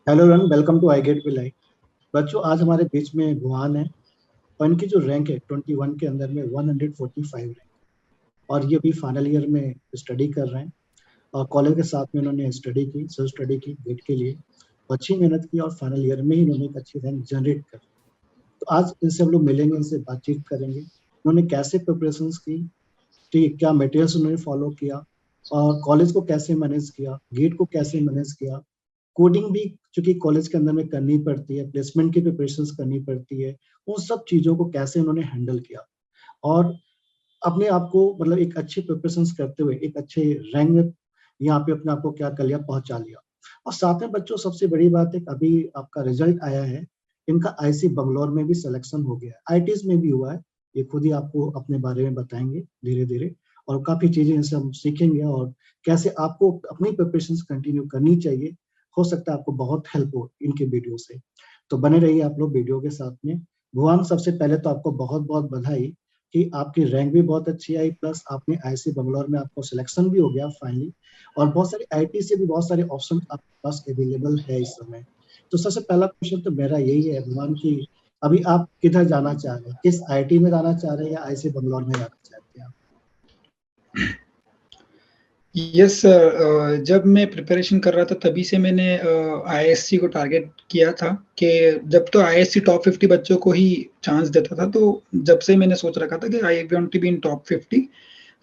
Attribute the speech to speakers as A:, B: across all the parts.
A: Hello run, welcome to I GATE विलाई। बच्चों, आज हमारे बीच में भुवन है और इनकी जो रैंक है 21 के अंदर में 145 रैंक। और ये भी फाइनल ईयर में स्टडी कर रहे हैं और कॉलेज के साथ में इन्होंने स्टडी की, सेल्फ स्टडी की गेट के लिए। अच्छी मेहनत की और फाइनल ईयर में ही इन्होंने एक अच्छी रैंक जनरेट कर। तो आज इनसे हम लोग मिलेंगे, इनसे बातचीत करेंगे, इन्होंने कैसे प्रिपरेशंस की, ठीक है, क्या मटेरियल्स उन्होंने फॉलो किया और कॉलेज को कैसे मैनेज किया, गेट को कैसे मैनेज किया, कोडिंग भी चूंकि कॉलेज के अंदर में करनी पड़ती है, प्लेसमेंट की प्रिपरेशंस करनी पड़ती है, उन सब चीजों को कैसे उन्होंने हैंडल किया और अपने आप को मतलब एक अच्छी प्रिपरेशंस करते हुए एक अच्छे रैंक में यहाँ पे अपने आप को क्या कर लिया, पहुंचा लिया। और साथ में बच्चों सबसे बड़ी बात है कि अभी आपका रिजल्ट आया है, इनका आईसी बंगलौर में भी सिलेक्शन हो गया है, आईटीज में भी हुआ है। ये खुद ही आपको अपने बारे में बताएंगे धीरे धीरे और काफी चीजें इनसे हम सीखेंगे और कैसे आपको अपनी प्रिपरेशन कंटिन्यू करनी चाहिए। हो सकता है आपको बहुत हेल्प हो इनके वीडियो से। तो बने रहिए आप लोग वीडियो के साथ में। भुवन, सबसे पहले तो आपको बहुत बहुत बधाई कि आपकी रैंक भी बहुत अच्छी आई, प्लस आपने आईसी बंगलौर में आपको सिलेक्शन भी हो गया फाइनली। और बहुत सारे आईटी से भी बहुत सारे ऑप्शन आपके पास अवेलेबल है इस समय। तो सबसे पहला क्वेश्चन तो मेरा यही है भगवान की, अभी आप किधर जाना चाह रहे हैं, किस आईटी में जाना चाह रहे हैं या आईसी बंगलौर में जाना चाहते हैं आप?
B: यस सर, जब मैं प्रिपरेशन कर रहा था तभी से मैंने आईएससी को टारगेट किया था कि जब तो आईएससी टॉप 50 बच्चों को ही चांस देता था, तो जब से मैंने सोच रखा था कि I want to be in top 50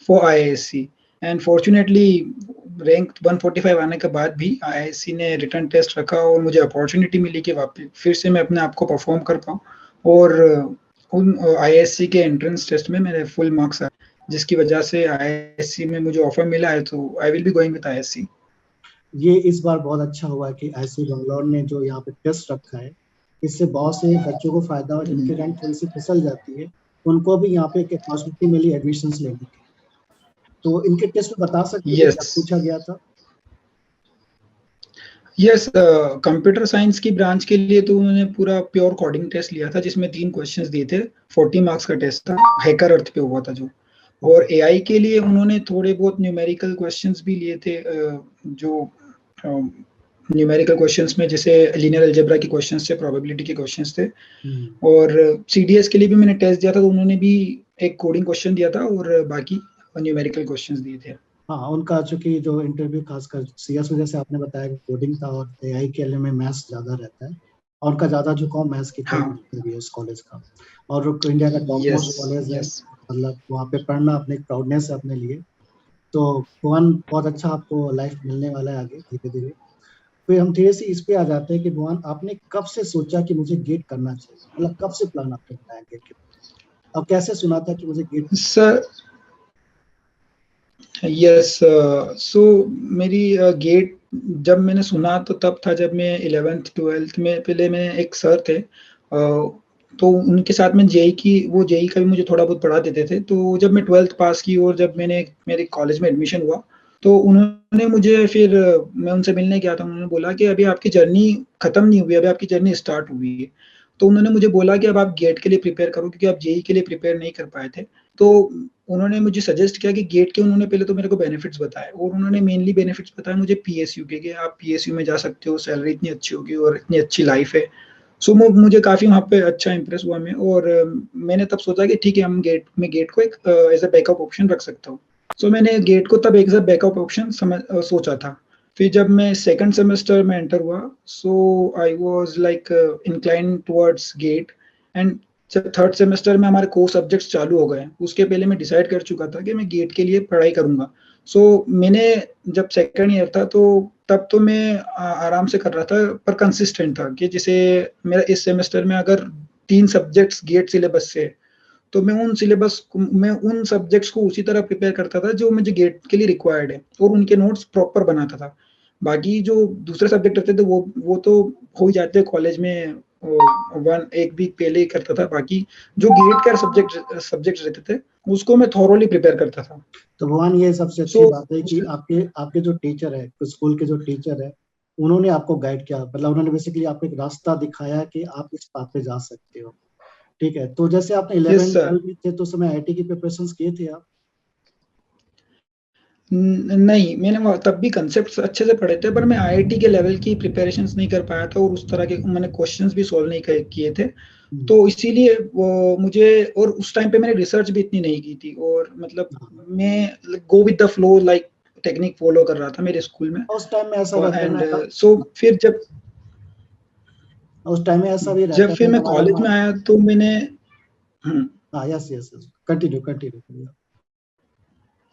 B: for ISC. And fortunately rank 145 आने के बाद भी आईएससी ने रिटर्न टेस्ट रखा और मुझे अपॉर्चुनिटी मिली कि वापस फिर से मैं अपने आप को परफॉर्म कर पाऊँ। और उन आईएससी के एंट्रेंस टेस्ट में मेरे फुल मार्क्स आए, जिसकी वजह से आईएससी में मुझे ऑफर मिला है, तो I will be going with ISC.
A: ये इस बार बहुत अच्छा हुआ कि आईसी बंगलौर ने जो यहाँ पे टेस्ट रखा है, इससे बहुत से बच्चों को फायदा हुआ जिनकी रैंक थोड़ी सी फिसल जाती है, उनको भी यहाँ पे एक अपॉर्चुनिटी मिली एडमिशन लेने की। तो इनके टेस्ट में बता सकते हैं कि क्या
B: यस,
A: पूछा गया था?
B: यस, कंप्यूटर साइंस की ब्रांच के लिए तो उन्होंने पूरा प्योर कोडिंग टेस्ट लिया था, जिसमें 3 क्वेश्चंस दिए थे। 40 मार्क्स का टेस्ट था, हैकर अर्थ पे हुआ था जो। और
A: ओके।
B: एआई के लिए उन्होंने थोड़े बहुत न्यूमेरिकल क्वेश्चंस भी लिए थे, जो न्यूमेरिकल क्वेश्चंस में जैसे लीनियर अलजेब्रा के क्वेश्चंस थे, प्रोबेबिलिटी के क्वेश्चंस थे।
A: हम्म।
B: और सीडीएस के लिए भी मैंने टेस्ट दिया था, तो उन्होंने भी एक कोडिंग क्वेश्चन दिया था और बाकी न्यूमेरिकल क्वेश्चंस दिए थे।
A: हाँ, उनका चूंकि जो इंटरव्यू खासकर सीएस में जैसे आपने बताया कि कोडिंग था और एआई के लिए में मैथ्स ज्यादा रहता है और उनका ज्यादा झुकाव मैथ्स की तरफ
B: हाँ।
A: भी है उस कॉलेज का। और वो इंडिया का टॉप
B: यस,
A: मोस्ट कॉलेज है,
B: यस।
A: मतलब वहाँ पे पढ़ना अपने एक प्राउडनेस है अपने लिए। तो भुवन, बहुत अच्छा आपको लाइफ मिलने वाला है आगे धीरे धीरे। फिर हम धीरे से इस पे आ जाते हैं कि भुवन, आपने कब से सोचा कि मुझे गेट करना चाहिए, मतलब कब से प्लान आपने बनाया गेट के, और कैसे सुना था कि मुझे गेट?
B: सर, यस, सो मेरी गेट जब मैंने सुना तो तब था जब मैं 11th 12th में। पहले मैं एक सर थे, तो उनके साथ में जेई की, वो जेई का भी मुझे थोड़ा बहुत पढ़ा देते थे। तो जब मैं 12th पास की और जब मैंने मेरे कॉलेज में एडमिशन हुआ, तो उन्होंने मुझे फिर मैं उनसे मिलने गया था। उन्होंने बोला कि अभी आपकी जर्नी खत्म नहीं हुई, अभी आपकी जर्नी स्टार्ट हुई है। तो उन्होंने मुझे बोला कि अब आप गेट के लिए प्रिपेयर करो, क्योंकि आप जेई के लिए प्रिपेयर नहीं कर पाए थे। तो उन्होंने मुझे सजेस्ट किया कि गेट के, उन्होंने पहले तो मेरे को बेनिफिट्स बताए और उन्होंने मेनली बेनिफिट्स बताए मुझे पीएसयू के, कि आप पीएसयू में जा सकते हो, सैलरी इतनी अच्छी होगी और इतनी अच्छी लाइफ है। सो मुझे काफ़ी वहाँ पे अच्छा इंप्रेस हुआ मैं। और मैंने तब सोचा कि ठीक है, हम गेट को एक एज अ बैकअप ऑप्शन रख सकता हूँ। सो मैंने गेट को तब एक बैकअप ऑप्शन सोचा था। फिर जब मैं सेकंड सेमेस्टर में एंटर हुआ, so I was like incline towards GATE. And जब थर्ड सेमेस्टर में हमारे कोर सब्जेक्ट्स चालू हो गए, उसके पहले मैं डिसाइड कर चुका था कि मैं गेट के लिए पढ़ाई करूंगा। सो मैंने जब सेकंड ईयर था, तो तब तो मैं आराम से कर रहा था, पर कंसिस्टेंट था कि जैसे मेरा इस सेमेस्टर में अगर 3 सब्जेक्ट्स गेट सिलेबस से, तो मैं उन सब्जेक्ट्स को उसी तरह प्रिपेयर करता था जो मुझे गेट के लिए रिक्वायर्ड है, और उनके नोट्स प्रॉपर बनाता था। बाकी जो दूसरे सब्जेक्ट रहते थे, वो तो हो ही जाते कॉलेज में, वन एक वीक पहले ही करता था। बाकी जो गेट का सब्जेक्ट रहते थे, उसको मैं थॉरोली प्रिपेयर करता था।
A: तो भगवान, ये सबसे
B: सो
A: अच्छी बात है कि आपके आपके जो टीचर है, स्कूल के जो टीचर है, उन्होंने आपको गाइड किया, मतलब उन्होंने बेसिकली आपको एक रास्ता दिखाया कि आप इस पाथ पे जा सकते हो। ठीक है, तो जैसे आपने
B: यस
A: 11
B: सर।
A: 12 में थे तो उस समय आईटी की प्रिपरेशंस किए थे आप?
B: नहीं, मैंने वहाँ तब भी कॉन्सेप्ट्स अच्छे से पढ़े थे, पर मैं आईआईटी के लेवल की प्रिपरेशंस नहीं कर पाया था और उस तरह के मैंने क्वेश्चंस भी सॉल्व नहीं किए थे। तो इसीलिए वो मुझे, और उस टाइम पे मैंने रिसर्च भी इतनी नहीं की थी, और मतलब मैं go with the flow like technique follow कर रहा था मेरे स्कूल में।
A: उस टाइम में ऐसा
B: और
A: रहता है
B: एंड
A: ना,
B: सो फिर
A: उस टाइम में ऐसा भी
B: जब
A: रहता
B: फिर
A: है
B: मैं
A: हमारा
B: कॉलेज में आया तो मैंने
A: हाँ, yes yes yes, continue continue करिए।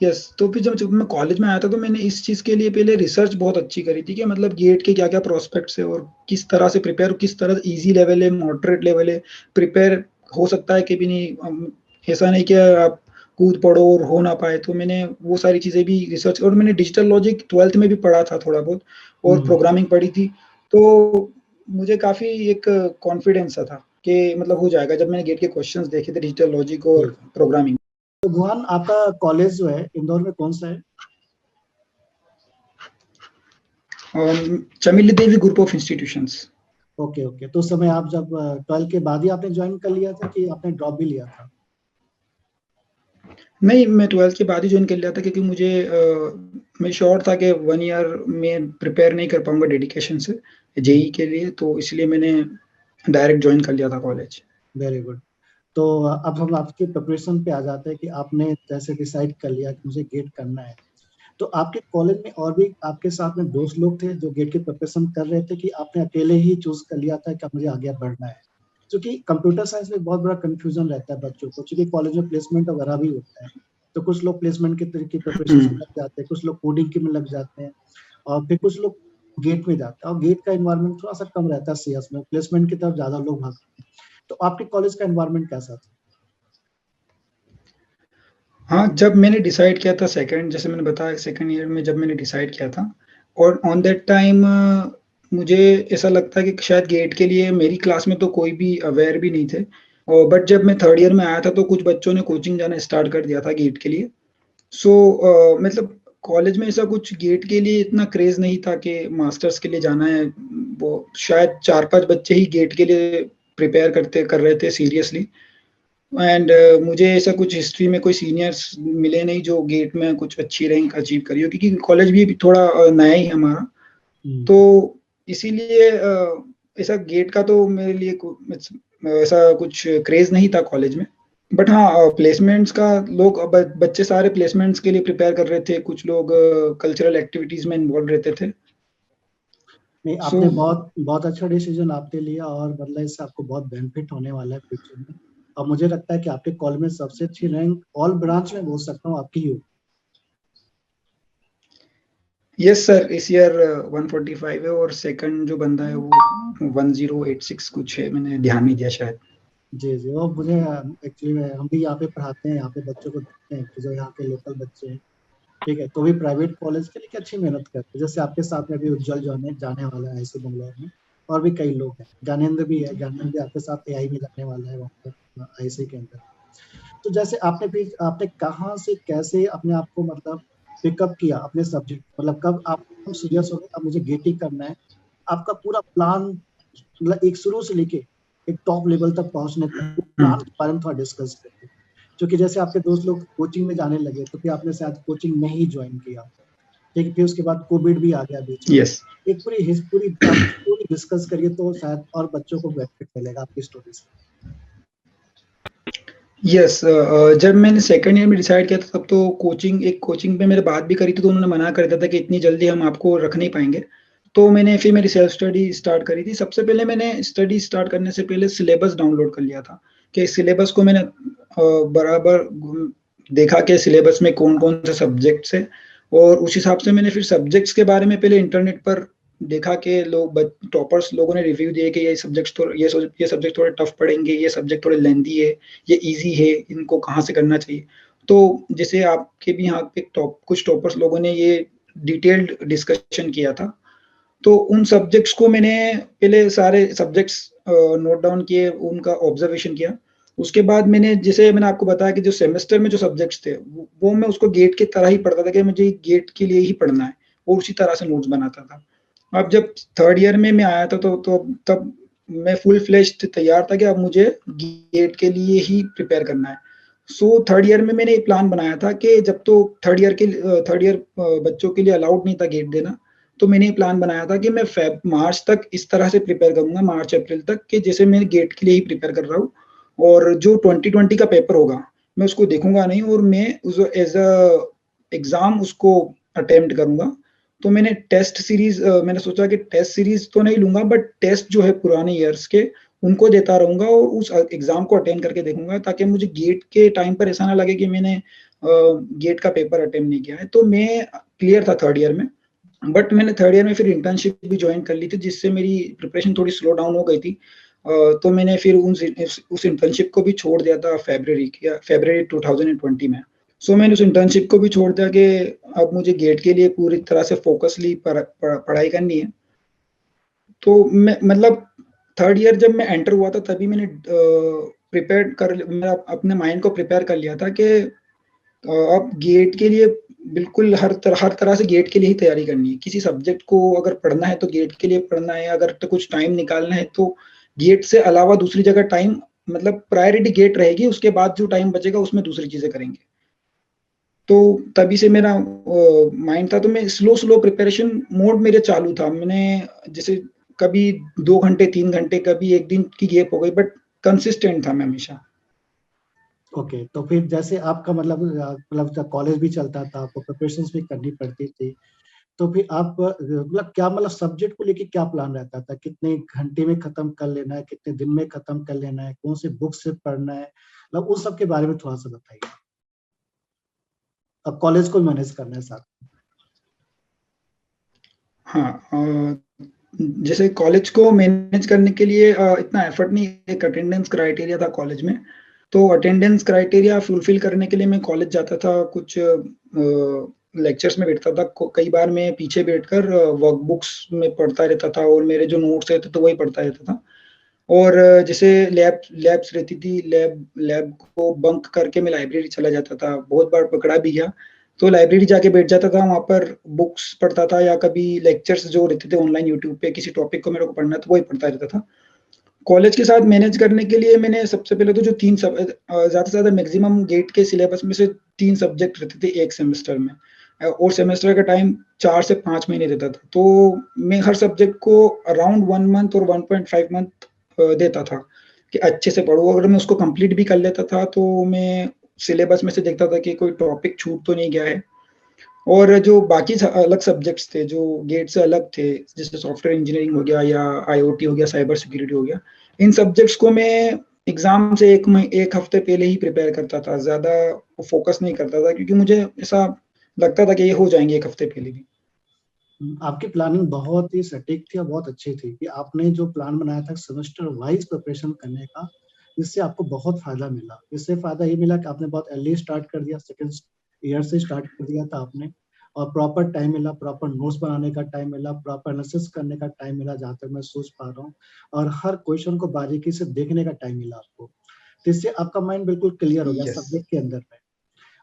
B: यस, तो फिर जब जब मैं कॉलेज में आया था तो मैंने इस चीज़ के लिए पहले रिसर्च बहुत अच्छी करी थी कि मतलब गेट के क्या-क्या प्रोस्पेक्ट्स है और किस तरह से प्रिपेयर, किस तरह ईज़ी लेवल है, मॉडरेट लेवल है, प्रिपेयर हो सकता है कि भी नहीं। ऐसा नहीं कि आप कूद पड़ो और हो ना पाए। तो मैंने वो सारी चीज़ें भी रिसर्च, और मैंने डिजिटल लॉजिक 12th में भी पढ़ा था थोड़ा बहुत, और प्रोग्रामिंग पढ़ी थी। तो मुझे काफ़ी एक कॉन्फिडेंस सा था कि मतलब हो जाएगा, जब मैंने गेट के क्वेश्चन्स देखे थे डिजिटल लॉजिक और प्रोग्रामिंग।
A: तो भुवन, आपका कॉलेज जो है इंदौर में कौन सा है?
B: Chameli Devi group of institutions.
A: Okay okay, तो उस समय आप जब 12 के बाद ही आपने ज्वाइन कर लिया था कि आपने ड्रॉप भी लिया था?
B: नहीं, मैं 12th के बाद ही जॉइन कर लिया था, क्योंकि मुझे मैं श्योर था कि 1 ईयर में प्रिपेयर नहीं कर पाऊँगा डेडिकेशन से जेईई के लिए, तो इसलिए मैंने डायरेक्ट जॉइन कर लिया था कॉलेज।
A: Very good. तो अब हम आपके प्रिपरेशन पे आ जाते हैं कि आपने जैसे डिसाइड कर लिया कि मुझे गेट करना है, तो आपके कॉलेज में और भी आपके साथ में दोस्त लोग थे जो गेट की प्रिपरेशन कर रहे थे, कि आपने अकेले ही चूज कर लिया था कि अब मुझे आगे बढ़ना है? क्योंकि कंप्यूटर साइंस में बहुत बड़ा कंफ्यूजन रहता है बच्चों को, क्योंकि कॉलेज में प्लेसमेंट वगैरह भी होता है। तो कुछ लोग प्लेसमेंट के तरीके प्रिपरेशन में लग जाते हैं, कुछ लोग कोडिंग के में लग जाते हैं, और फिर कुछ लोग गेट में जाते हैं, और गेट का एनवायरनमेंट थोड़ा सा कम रहता है सीएस में, प्लेसमेंट की तरफ ज्यादा लोग भागते हैं। तो आपके कॉलेज का एनवायरनमेंट कैसा था?
B: हाँ, जब मैंने डिसाइड किया था सेकंड, जैसे मैंने बताया सेकंड ईयर में जब मैंने डिसाइड किया था, और ऑन दैट टाइम मुझे ऐसा लगता है कि शायद गेट के लिए मेरी क्लास में तो कोई भी अवेयर भी नहीं थे। और बट जब मैं थर्ड ईयर में आया था तो कुछ बच्चों ने कोचिंग जाना स्टार्ट कर दिया था गेट के लिए। सो मतलब कॉलेज में ऐसा कुछ गेट के लिए इतना क्रेज़ नहीं था कि मास्टर्स के लिए जाना है। वो शायद 4-5 बच्चे ही गेट के लिए प्रिपेयर कर रहे थे सीरियसली। एंड मुझे ऐसा कुछ हिस्ट्री में कोई सीनियर्स मिले नहीं जो गेट में कुछ अच्छी रैंक अचीव करी हो, क्योंकि कॉलेज भी थोड़ा नया ही है हमारा। तो इसीलिए ऐसा गेट का तो मेरे लिए ऐसा कुछ क्रेज़ नहीं था कॉलेज में। बट हाँ, प्लेसमेंट्स का लोग बच्चे सारे प्लेसमेंट्स के लिए प्रिपेयर कर रहे थे, कुछ लोग कल्चरल एक्टिविटीज़ में इन्वॉल्व रहते थे।
A: नहीं,
B: सो
A: आपने बहुत बहुत अच्छा डिसीजन आपने लिया, और मतलब इससे आपको बहुत बेनिफिट होने वाला है फ्यूचर में। और मुझे लगता है कि आपके कॉलेज में सबसे अच्छी रैंक ऑल ब्रांच में बोल सकता हूँ आपकी ही होगी।
B: यस सर, इस ईयर 145 है और सेकंड जो बंदा है वो 1086 कुछ है, मैंने ध्यान नहीं दिया शायद।
A: जी जी, वो मुझे एक्चुअली में हम भी यहाँ पे पढ़ाते हैं, यहाँ पे बच्चों को देखते हैं कि जो यहाँ के लोकल बच्चे हैं, ठीक है, तो भी प्राइवेट कॉलेज के लिए अच्छी मेहनत करते हैं। जैसे आपके साथ में भी उज्जवल जो है जाने वाला है ऐसे बंगलौर में, और भी कई लोग हैं, ज्ञानेंद्र भी है, ज्ञानेंद्र भी आपके साथ एआई में जाने वाला है वहाँ पर आईएससी के अंदर। तो जैसे आपने भी, आपने कहाँ से कैसे अपने आप को मतलब पिकअप किया अपने सब्जेक्ट, मतलब कब आप सीरियस हो गए अब मुझे गेट ही करना है? आपका पूरा प्लान, मतलब एक शुरू से लेके एक टॉप लेवल तक पहुंचने तक वो प्लान के बारे में थोड़ा डिस्कस करते हैं। क्योंकि जैसे आपके दोस्त लोग कोचिंग में जाने लगे, तो फिर आपने शायद कोचिंग नहीं ज्वाइन किया, ठीक है, फिर उसके बाद कोविड भी आ गया बीच में।
B: यस।
A: एक पूरी पूरी आप पूरी डिस्कस करिए तो शायद और बच्चों को बेनिफिट मिलेगा आपकी स्टोरी से।
B: यस, जब मैंने सेकंड ईयर में डिसाइड किया था तब तो एक कोचिंग पे मेरे बात भी करी थी, तो उन्होंने मना कर दिया था कि इतनी जल्दी हम आपको रख नहीं पाएँगे। तो मैंने फिर मेरी सेल्फ स्टडी स्टार्ट करी थी। सबसे पहले मैंने स्टडी स्टार्ट करने से पहले सिलेबस डाउनलोड कर लिया था, कि सिलेबस को मैंने बराबर देखा कि सिलेबस में कौन-कौन से सब्जेक्ट्स हैं, और उस हिसाब से मैंने फिर सब्जेक्ट्स के बारे में पहले इंटरनेट पर देखा कि टॉपर्स लोगों ने रिव्यू दिए कि ये सब्जेक्ट थोड़े टफ पड़ेंगे, ये सब्जेक्ट थोड़े लेंथी है, ये ईज़ी है, इनको कहाँ से करना चाहिए। तो जैसे आपके भी यहाँ पे कुछ टॉपर्स लोगों ने ये डिटेल्ड डिस्कशन किया था। तो उन सब्जेक्ट्स को मैंने पहले सारे सब्जेक्ट्स नोट डाउन किए, उनका ऑब्जर्वेशन किया। उसके बाद जैसे मैंने आपको बताया कि जो सेमेस्टर में जो सब्जेक्ट्स थे, वो मैं उसको गेट की तरह ही पढ़ता था कि मुझे गेट के लिए ही पढ़ना है, और उसी तरह से नोट्स बनाता था। अब जब थर्ड ईयर में मैं आया था तो तब मैं फुल फ्लेज्ड तैयार था कि अब मुझे गेट के लिए ही प्रिपेयर करना है। सो थर्ड ईयर में मैंने एक प्लान बनाया था कि जब तो थर्ड ईयर बच्चों के लिए अलाउड नहीं था गेट देना, तो मैंने ये प्लान बनाया था कि मैं मार्च तक इस तरह से प्रिपेयर करूंगा, मार्च अप्रैल तक, कि जैसे मैं गेट के लिए ही प्रिपेयर कर रहा हूँ, और जो 2020 का पेपर होगा मैं उसको देखूंगा नहीं, और मैं उस एज अ एग्जाम उसको अटेम्प्ट करूंगा। तो मैंने टेस्ट सीरीज मैंने सोचा कि टेस्ट सीरीज तो नहीं लूंगा, बट टेस्ट जो है पुराने ईयर्स के उनको देता रहूंगा और उस एग्जाम को अटेंड करके देखूंगा, ताकि मुझे गेट के टाइम पर ऐसा ना लगे कि मैंने गेट का पेपर अटेम्प्ट नहीं किया है। तो मैं क्लियर था थर्ड ईयर में, बट मैंने थर्ड ईयर में फिर इंटर्नशिप भी ज्वाइन कर ली थी, जिससे मेरी प्रिपरेशन थोड़ी स्लो डाउन हो गई थी। तो मैंने फिर उस इंटर्नशिप को भी छोड़ दिया था फरवरी 2020 में। सो मैंने उस इंटर्नशिप को भी छोड़ दिया कि अब मुझे गेट के लिए पूरी तरह से फोकसली पढ़ाई करनी है। तो मैं मतलब थर्ड ईयर जब मैं एंटर हुआ था तभी मैंने मैं अपने माइंड को प्रिपेयर कर लिया था कि अब गेट के लिए बिल्कुल हर तरह से गेट के लिए ही तैयारी करनी है। किसी सब्जेक्ट को अगर पढ़ना है तो गेट के लिए पढ़ना है, अगर तो कुछ टाइम निकालना है तो गेट से अलावा दूसरी जगह टाइम, मतलब प्रायोरिटी गेट रहेगी, उसके बाद जो टाइम बचेगा उसमें दूसरी चीजें करेंगे। तो तभी से मेरा माइंड था, तो मैं स्लो स्लो प्रिपरेशन मोड मेरे चालू था। मैंने जैसे कभी 2 घंटे 3 घंटे, कभी एक दिन की गैप हो गई, बट कंसिस्टेंट था मैं हमेशा।
A: ओके, तो फिर जैसे आपका मतलब जब कॉलेज भी चलता था, आपको प्रिपरेशंस भी करनी पड़ती थी, तो फिर आप मतलब क्या, मतलब सब्जेक्ट को लेके क्या प्लान रहता था? कितने घंटे में खत्म कर लेना है, कितने दिन में खत्म कर लेना है, कौन से बुक से पढ़ना है, मतलब उस सब के बारे में थोड़ा सा बताइए। अब कॉलेज को मैनेज करना है साथ में।
B: हाँ, जैसे कॉलेज को मैनेज करने के लिए इतना एफर्ट नहीं, एक अटेंडेंस क्राइटेरिया था कॉलेज में। तो अटेंडेंस क्राइटेरिया फुलफिल करने के लिए मैं कॉलेज जाता था, कुछ लेक्चर्स में बैठता था, कई बार मैं पीछे बैठकर वर्कबुक्स में पढ़ता रहता था, और मेरे जो नोट्स रहते थे वही पढ़ता रहता था। और जैसे लैब्स रहती थी, लैब को बंक करके मैं लाइब्रेरी चला जाता था, बहुत बार पकड़ा भी गया। तो लाइब्रेरी जाके बैठ जाता था, वहाँ पर बुक्स पढ़ता था, या कभी लेक्चर्स जो रहते थे ऑनलाइन यूट्यूब पे, किसी टॉपिक को मेरे को पढ़ना है तो वही पढ़ता रहता था। कॉलेज के साथ मैनेज करने के लिए मैंने सबसे पहले तो जो ज़्यादा से ज़्यादा मैक्सिमम गेट के सिलेबस में से 3 सब्जेक्ट रहते थे एक सेमेस्टर में, और सेमेस्टर का टाइम 4 से 5 महीने रहता था। तो मैं हर सब्जेक्ट को अराउंड 1 मंथ और 1.5 मंथ देता था कि अच्छे से पढूँ। अगर मैं उसको कंप्लीट भी कर लेता था तो मैं सिलेबस में से देखता था कि कोई टॉपिक छूट तो नहीं गया है। और जो बाकी अलग सब्जेक्ट्स थे जो गेट से अलग थे, जैसे सॉफ्टवेयर इंजीनियरिंग हो गया, या आईओटी हो गया, साइबर सिक्योरिटी हो गया, इन सब्जेक्ट्स को मैं एग्जाम से एक हफ्ते पहले ही प्रिपेयर करता था, ज्यादा फोकस नहीं करता था, क्योंकि मुझे ऐसा लगता था कि ये हो जाएंगे एक हफ्ते पहले भी।
A: आपकी प्लानिंग बहुत ही सटीक थी और बहुत अच्छी थी कि आपने जो प्लान बनाया था सेमेस्टर वाइज प्रिपरेशन करने का, इससे आपको बहुत फायदा मिला। इससे फायदा ये मिला कि आपने बहुत अर्ली स्टार्ट कर दिया, सेकेंड ईयर से स्टार्ट कर दिया था आपने, और प्रॉपर टाइम मिला, प्रॉपर नोट्स बनाने का टाइम मिला, प्रॉपर एनालिसिस करने का टाइम मिला, जहाँ तक मैं सोच पा रहा हूँ, और हर क्वेश्चन को बारीकी से देखने का टाइम मिला आपको। तो इससे आपका माइंड बिल्कुल क्लियर हो गया
B: यस।
A: सब्जेक्ट के अंदर में।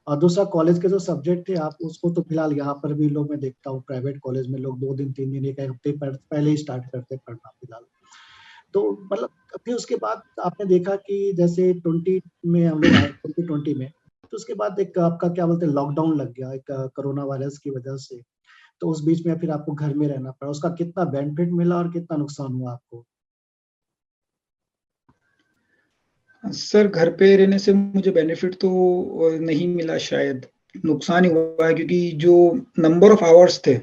A: और दूसरा, कॉलेज के जो सब्जेक्ट थे आप उसको तो फिलहाल यहाँ पर भी लोग, मैं देखता हूँ प्राइवेट कॉलेज में लोग 2 दिन 3 दिन एक हफ्ते पहले ही स्टार्ट करते पढ़ना फिलहाल। तो मतलब फिर उसके बाद आपने देखा कि जैसे 20 में हम लोग आए, 2020 में, तो उसके बाद एक आपका क्या बोलते हैं लॉकडाउन लग गया एक कोरोना वायरस की वजह से। तो उस बीच में फिर आपको घर में रहना पड़ा, उसका कितना बेनिफिट मिला और कितना नुकसान हुआ आपको?
B: सर, घर पे रहने से मुझे बेनिफिट तो नहीं मिला शायद, नुकसान ही हुआ है, क्योंकि जो नंबर ऑफ आवर्स थे,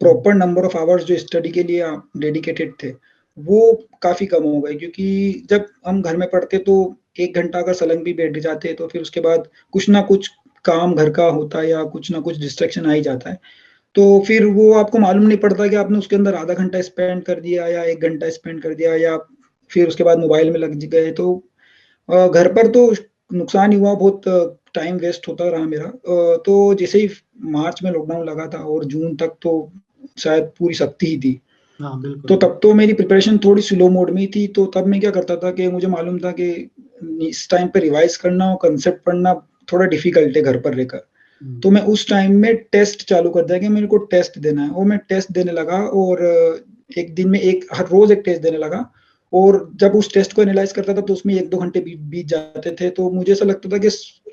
B: प्रॉपर नंबर ऑफ आवर्स जो स्टडी के लिए डेडिकेटेड थे, वो काफ़ी कम हो गए। क्योंकि जब हम घर में पढ़ते तो 1 घंटा अगर सलंग भी बैठ जाते तो फिर उसके बाद कुछ ना कुछ काम घर का होता है, या कुछ ना कुछ डिस्ट्रैक्शन आ ही जाता है। तो फिर वो आपको मालूम नहीं पड़ता कि आपने उसके अंदर आधा घंटा स्पेंड कर दिया या 1 घंटा स्पेंड कर दिया, या फिर उसके बाद मोबाइल में लग गए। तो घर पर तो नुकसान ही हुआ, बहुत टाइम वेस्ट होता रहा मेरा। तो जैसे ही मार्च में लॉकडाउन लगा था और जून तक तो शायद पूरी सख्ती ही थी।
A: हाँ बिल्कुल
B: तो
A: बिल्कुल।
B: तब तो मेरी प्रिपरेशन थोड़ी स्लो मोड में ही थी। तो तब मैं क्या करता था कि मुझे मालूम था कि इस टाइम पे रिवाइज़ करना और कांसेप्ट पढ़ना थोड़ा डिफ़िकल्ट है घर पर रहकर। तो मैं उस टाइम में टेस्ट चालू कर दिया कि मेरे को टेस्ट देना है, और मैं टेस्ट देने लगा, और एक दिन में हर रोज एक टेस्ट देने लगा। और जब उस टेस्ट को एनालाइज करता था तो उसमें 1-2 घंटे बीत बीत जाते थे। तो मुझे ऐसा लगता था कि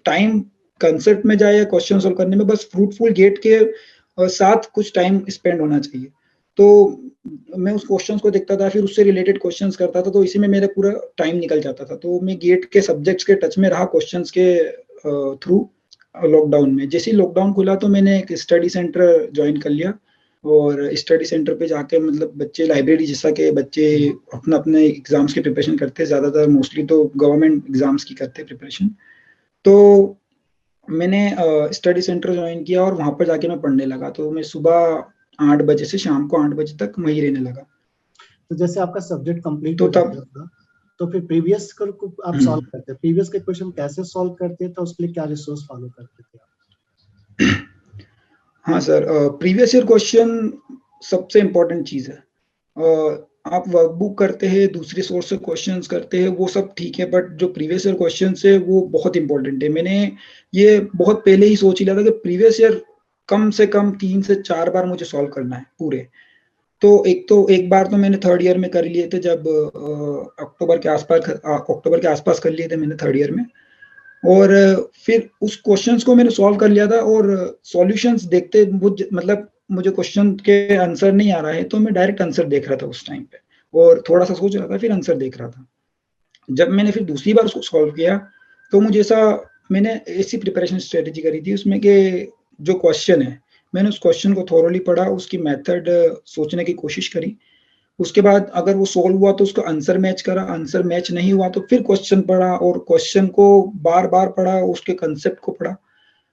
B: टाइम कंसेप्ट में जाए या क्वेश्चन सॉल्व करने में, बस फ्रूटफुल गेट के साथ कुछ टाइम स्पेंड होना चाहिए। तो मैं उस क्वेश्चंस को देखता था, फिर उससे रिलेटेड क्वेश्चंस करता था, तो इसी में मेरा पूरा टाइम निकल जाता था। तो मैं गेट के सब्जेक्ट्स के टच में रहा क्वेश्चंस के थ्रू लॉकडाउन में। जैसे ही लॉकडाउन खुला तो मैंने एक स्टडी सेंटर ज्वाइन कर लिया, और स्टडी सेंटर पे जाके मतलब बच्चे लाइब्रेरी जैसा के बच्चे अपना अपने एग्जाम्स की प्रिपरेशन करते हैं, ज़्यादातर मोस्टली तो गवर्नमेंट एग्जाम्स की करते हैं प्रिपरेशन। तो मैंने स्टडी सेंटर ज्वाइन किया और वहाँ पर जाके मैं पढ़ने लगा। तो मैं सुबह 8 बजे से शाम को 8 बजे तक वहीं रहने लगा।
A: तो जैसे आपका सब्जेक्ट कंप्लीट
B: तो
A: हो
B: तब
A: जाता था, तो फिर प्रीवियस को आप सॉल्व करते, प्रीवियस के क्वेश्चन कैसे सॉल्व करते, तो उसके लिए क्या रिसोर्स फॉलो करते थे आप?
B: हाँ सर, प्रीवियस ईयर क्वेश्चन सबसे इम्पोर्टेंट चीज़ है। आप वर्कबुक करते हैं, दूसरे सोर्स से क्वेश्चंस करते हैं, वो सब ठीक है, बट जो प्रीवियस ईयर क्वेश्चंस है वो बहुत इंपॉर्टेंट है। मैंने ये बहुत पहले ही सोच लिया था कि प्रीवियस ईयर कम से कम 3 से 4 बार मुझे सॉल्व करना है पूरे। तो एक बार तो मैंने थर्ड ईयर में कर लिए थे, जब अक्टूबर के आसपास कर लिए थे मैंने थर्ड ईयर में। और फिर उस क्वेश्चंस को मैंने सॉल्व कर लिया था, और सॉल्यूशंस देखते मतलब मुझे क्वेश्चन के आंसर नहीं आ रहा है तो मैं डायरेक्ट आंसर देख रहा था उस टाइम पे, और थोड़ा सा सोच रहा था फिर आंसर देख रहा था। जब मैंने फिर दूसरी बार उसको सॉल्व किया तो मुझे मैंने ऐसी प्रिपरेशन स्ट्रेटेजी करी थी उसमें कि जो क्वेश्चन है मैंने उस क्वेश्चन को थोरोली पढ़ा, उसकी मेथड सोचने की कोशिश करी। उसके बाद अगर वो सॉल्व हुआ तो उसका आंसर मैच करा, आंसर मैच नहीं हुआ तो फिर क्वेश्चन पढ़ा, और क्वेश्चन को बार बार पढ़ा, उसके कंसेप्ट को पढ़ा।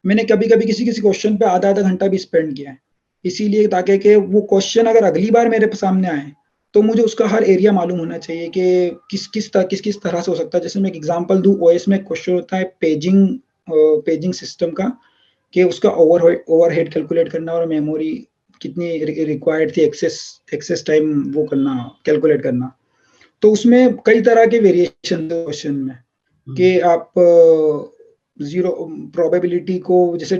B: मैंने कभी कभी किसी किसी क्वेश्चन पे आधा आधा घंटा भी स्पेंड किया है, इसीलिए ताकि कि वो क्वेश्चन अगर अगली बार मेरे सामने आए तो मुझे उसका हर एरिया मालूम होना चाहिए कि किस तरह से हो सकता है। जैसे मैं एक एग्जांपल दूं, ओएस में क्वेश्चन होता है पेजिंग सिस्टम का, कि उसका ओवरहेड कैलकुलेट करना और मेमोरी कितनी रिक्वायर्ड थी, एक्सेस टाइम वो करना, कैलकुलेट करना। तो उसमें कई तरह के वेरिएशन थे क्वेश्चन में, कि आप जीरो प्रोबेबिलिटी को जैसे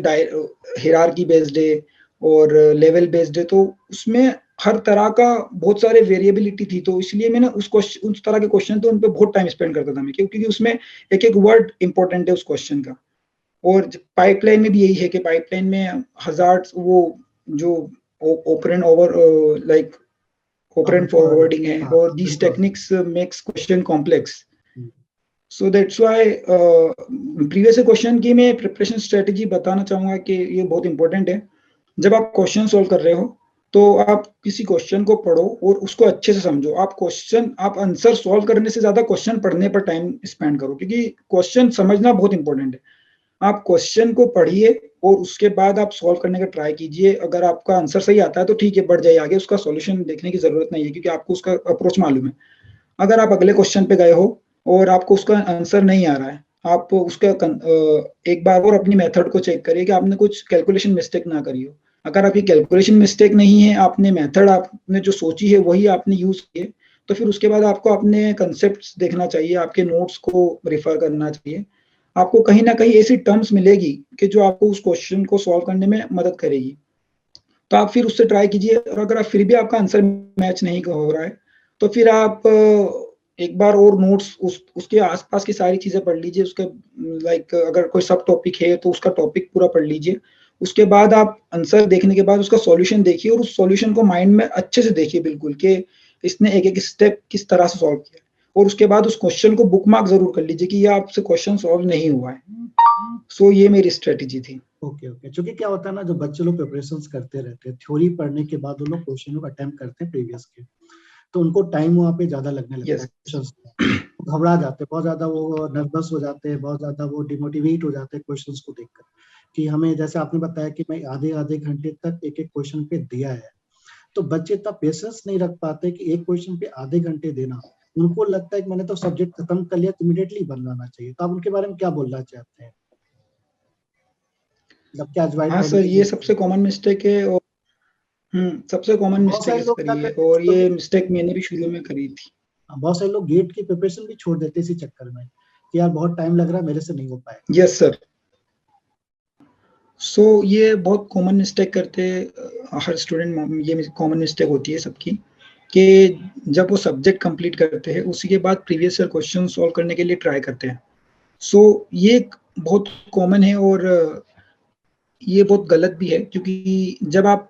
B: हिरार्की बेस्ड है और लेवल बेस्ड है, तो उसमें हर तरह का बहुत सारे वेरिएबिलिटी थी। तो इसलिए मैंने उस तरह के क्वेश्चन थे उन पे बहुत टाइम स्पेंड करता था मैं, क्योंकि उसमें एक एक वर्ड इंपॉर्टेंट है उस क्वेश्चन का। और पाइपलाइन में भी यही है कि पाइपलाइन में हजार वो जो operand over like operand forwarding है, और these techniques makes question complex. So that's why previous question की मैं प्रिपरेशन स्ट्रेटेजी बताना चाहूंगा कि ये बहुत इंपॉर्टेंट है। जब आप क्वेश्चन सॉल्व कर रहे हो तो आप किसी क्वेश्चन को पढ़ो और उसको अच्छे से समझो। आप आंसर सॉल्व करने से ज्यादा क्वेश्चन पढ़ने पर टाइम स्पेंड करो, क्योंकि क्वेश्चन समझना बहुत इंपॉर्टेंट है। आप क्वेश्चन को पढ़िए और उसके बाद आप सॉल्व करने का ट्राई कीजिए। अगर आपका आंसर सही आता है तो ठीक है, बढ़ जाइए आगे, उसका सॉल्यूशन देखने की जरूरत नहीं है, क्योंकि आपको उसका अप्रोच मालूम है। अगर आप अगले क्वेश्चन पे गए हो और आपको उसका आंसर नहीं आ रहा है, आप उसका एक बार और अपनी मेथड को चेक करिए कि आपने कुछ कैलकुलेशन मिस्टेक ना करी हो। अगर आपकी कैलकुलेशन मिस्टेक नहीं है, आपने मेथड आपने जो सोची है वही आपने यूज की है, तो फिर उसके बाद आपको अपने कंसेप्ट देखना चाहिए, आपके नोट्स को रिफर करना चाहिए। आपको कहीं ना कहीं ऐसी टर्म्स मिलेगी कि जो आपको उस क्वेश्चन को सॉल्व करने में मदद करेगी। तो आप फिर उससे ट्राई कीजिए, और अगर आप फिर भी आपका आंसर मैच नहीं हो रहा है तो फिर आप एक बार और नोट्स उसके आसपास की सारी चीजें पढ़ लीजिए। उसके लाइक अगर कोई सब टॉपिक है तो उसका टॉपिक पूरा पढ़ लीजिए। उसके बाद आप आंसर देखने के बाद उसका सॉल्यूशन देखिए, और उस सॉल्यूशन को माइंड में अच्छे से देखिए बिल्कुल, कि इसने एक एक स्टेप किस तरह से सॉल्व किया। और उसके बाद उस क्वेश्चन को बुकमार्क जरूर कर लीजिए कि ये आपसे क्वेश्चन सॉल्व नहीं हुआ है। सो ये मेरी स्ट्रेटेजी थी।
A: ओके। क्योंकि क्या होता है ना, जो बच्चे लोग प्रिपरेशंस करते रहते हैं, थ्योरी पढ़ने के बाद वो लोग क्वेश्चन को अटेम्प्ट करते हैं प्रीवियस के, तो उनको टाइम वहाँ पे ज्यादा लगने लगता है क्वेश्चंस में, घबरा जाते हैं बहुत ज्यादा, वो नर्वस हो जाते हैं, बहुत ज्यादा वो डिमोटिवेट हो जाते हैं क्वेश्चंस को देखकर। कि हमें, जैसे आपने बताया कि मैं आधे आधे घंटे तक एक एक क्वेश्चन पे दिया है, तो बच्चे इतना पेशेंस नहीं रख पाते कि एक क्वेश्चन पे आधे घंटे देना। उनको लगता है कि मैंने तो सब्जेक्ट खत्म कर लिया, तो इमीडिएटली बनाना चाहिए। तो आप उनके बारे में क्या बोलना चाहते हैं, जब क्या ज्वाइन
B: हाँ
A: करने
B: सर,
A: के
B: ये
A: लिए?
B: सबसे कॉमन मिस्टेक है, और सबसे कॉमन
A: बहुत
B: मिस्टेक
A: सारे
B: इस
A: लोग क्या
B: करी है,
A: करते हैं
B: और
A: तो
B: ये मिस्टेक मैंने भी शुरू में करी थी।
A: बहुत सारे लोग गेट की प्रिपरेशन भी छोड़ देते हैं इसी चक्कर में, कि यार बहुत टाइम लग रहा है, मेरे से नहीं हो पाएगा।
B: Yes sir. सो ये बहुत कॉमन मिस्टेक करते हर स्टूडेंट, ये कॉमन मिस्टेक होती है सबकी, कि जब वो सब्जेक्ट कंप्लीट करते हैं उसी के बाद प्रीवियस ईयर क्वेश्चन सॉल्व करने के लिए ट्राई करते हैं। सो ये बहुत कॉमन है और ये बहुत गलत भी है, क्योंकि जब आप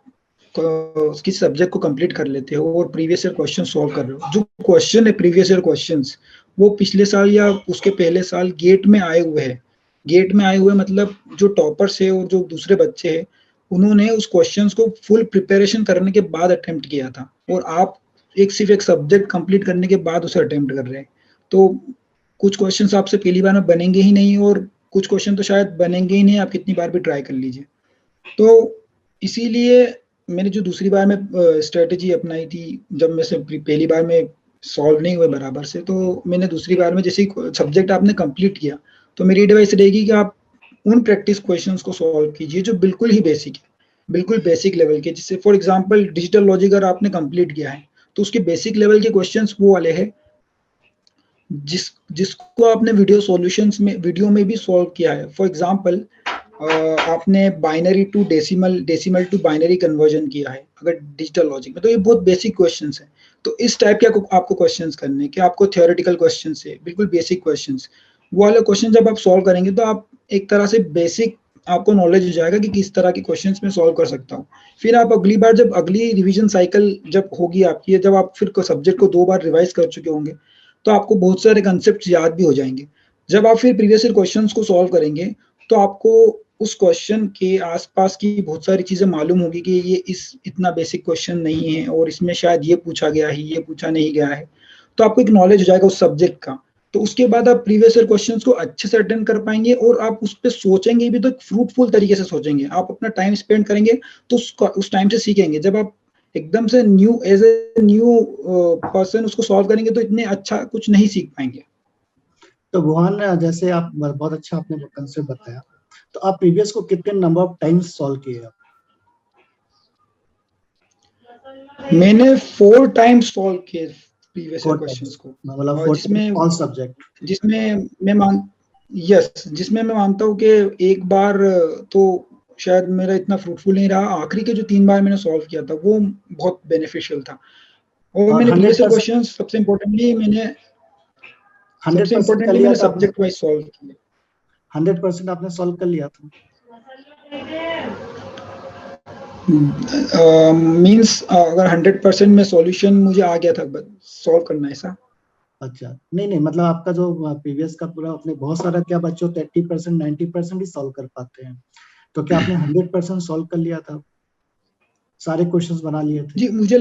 B: किसी सब्जेक्ट को कंप्लीट कर लेते हो और प्रीवियस ईयर क्वेश्चन सॉल्व कर रहे हो, जो क्वेश्चन है प्रीवियस ईयर क्वेश्चंस, वो पिछले साल या उसके पहले साल गेट में आए हुए हैं। गेट में आए हुए मतलब जो टॉपर्स है और जो दूसरे बच्चे हैं, उन्होंने उस क्वेश्चंस को फुल प्रिपरेशन करने के बाद अटेम्प्ट किया था, और आप सिर्फ एक सब्जेक्ट कंप्लीट करने के बाद उसे अटेम्प्ट कर रहे हैं। तो कुछ क्वेश्चंस आपसे पहली बार में बनेंगे ही नहीं, और कुछ क्वेश्चन तो शायद बनेंगे ही नहीं, आप कितनी बार भी ट्राई कर लीजिए। तो इसीलिए मैंने जो दूसरी बार में स्ट्रेटेजी अपनाई थी, जब मैं से पहली बार में सॉल्व नहीं हुए बराबर से, तो मैंने दूसरी बार में जैसे ही सब्जेक्ट आपने कंप्लीट किया, तो मेरी एडवाइस रहेगी कि आप उन प्रैक्टिस क्वेश्चंस को सॉल्व कीजिए जो बिल्कुल ही बेसिक है, बिल्कुल बेसिक लेवल के। जैसे फॉर एग्जांपल डिजिटल लॉजिक अगर आपने कंप्लीट किया है, तो उसके बेसिक लेवल के क्वेश्चंस वो वाले हैं जिसको आपने वीडियो में भी सॉल्व किया है। फॉर एग्जांपल आपने binary to decimal to binary conversion किया है अगर डिजिटल लॉजिक में, तो ये बहुत बेसिक क्वेश्चंस हैं। तो इस टाइप के आपको क्वेश्चंस करने कि आपको थियोरेटिकल क्वेश्चंस है, बिल्कुल बेसिक क्वेश्चंस, वो वाले क्वेश्चन जब आप सॉल्व करेंगे तो आप एक तरह से बेसिक आपको नॉलेज हो जाएगा कि किस तरह के क्वेश्चंस मैं सॉल्व कर सकता हूँ। फिर आप अगली बार जब अगली रिवीजन साइकिल जब होगी आपकी, जब आप फिर सब्जेक्ट को 2 बार रिवाइज कर चुके होंगे, तो आपको बहुत सारे कंसेप्ट याद भी हो जाएंगे। जब आप फिर प्रीवियस ईयर क्वेश्चंस को सॉल्व करेंगे, तो आपको उस क्वेश्चन के आसपास की बहुत सारी चीजें मालूम होगी कि ये इतना बेसिक क्वेश्चन नहीं है और इसमें शायद ये पूछा गया है, ये पूछा नहीं गया है। तो आपको एक नॉलेज हो जाएगा उस सब्जेक्ट का। तो उसके बाद आप प्रीवियस ईयर क्वेश्चंस को अच्छे से अटेंड कर पाएंगे, और आप उस पर सोचेंगे भी तो फ्रूटफुल तरीके से सोचेंगे। आप अपना टाइम स्पेंड करेंगे तो उस टाइम से सीखेंगे। जब आप एकदम से एज ए न्यू पर्सन उसको सॉल्व करेंगे तो इतने अच्छा कुछ नहीं सीख पाएंगे।
A: तो भुवन, जैसे आप बहुत अच्छा आपने कंसेप्ट बताया, तो आप प्रीवियस को कितने नंबर ऑफ टाइम्स सॉल्व किए आप?
B: मैंने 4 टाइम्स सॉल्व किए प्रीवियस ईयर क्वेश्चंस को,
A: मतलब
B: और
A: 4
B: जिसमें
A: ऑल सब्जेक्ट,
B: जिसमें मैं मानता हूँ कि एक बार तो शायद मेरा इतना फ्रूटफुल नहीं रहा। आखिरी के जो 3 बार मैंने सॉल्व किया था वो बहुत बेनिफिशियल था। और
A: और
B: मैंने प्रीवियस ईयर
A: 100%
B: क्वेश्चंस सबसे इम्पोर्टेंटली
A: कर लिया
B: मैंने
A: था आपने?
B: सब्जेक्ट वाइज सॉल्व किए।
A: 100% आपने सॉल्व कर लिया था?
B: मींस अगर 100% में सॉल्यूशन मुझे आ गया था सॉल्व करना, ऐसा?
A: अच्छा, नहीं नहीं, मतलब आपका जो प्रीवियस का पूरा, अपने बहुत सारा, क्या बच्चों 30% 90% ही सॉल्व कर पाते हैं, तो क्या आपने 100% सॉल्व कर लिया था? सारे क्वेश्चंस बना लिए थे?
B: जी मुझे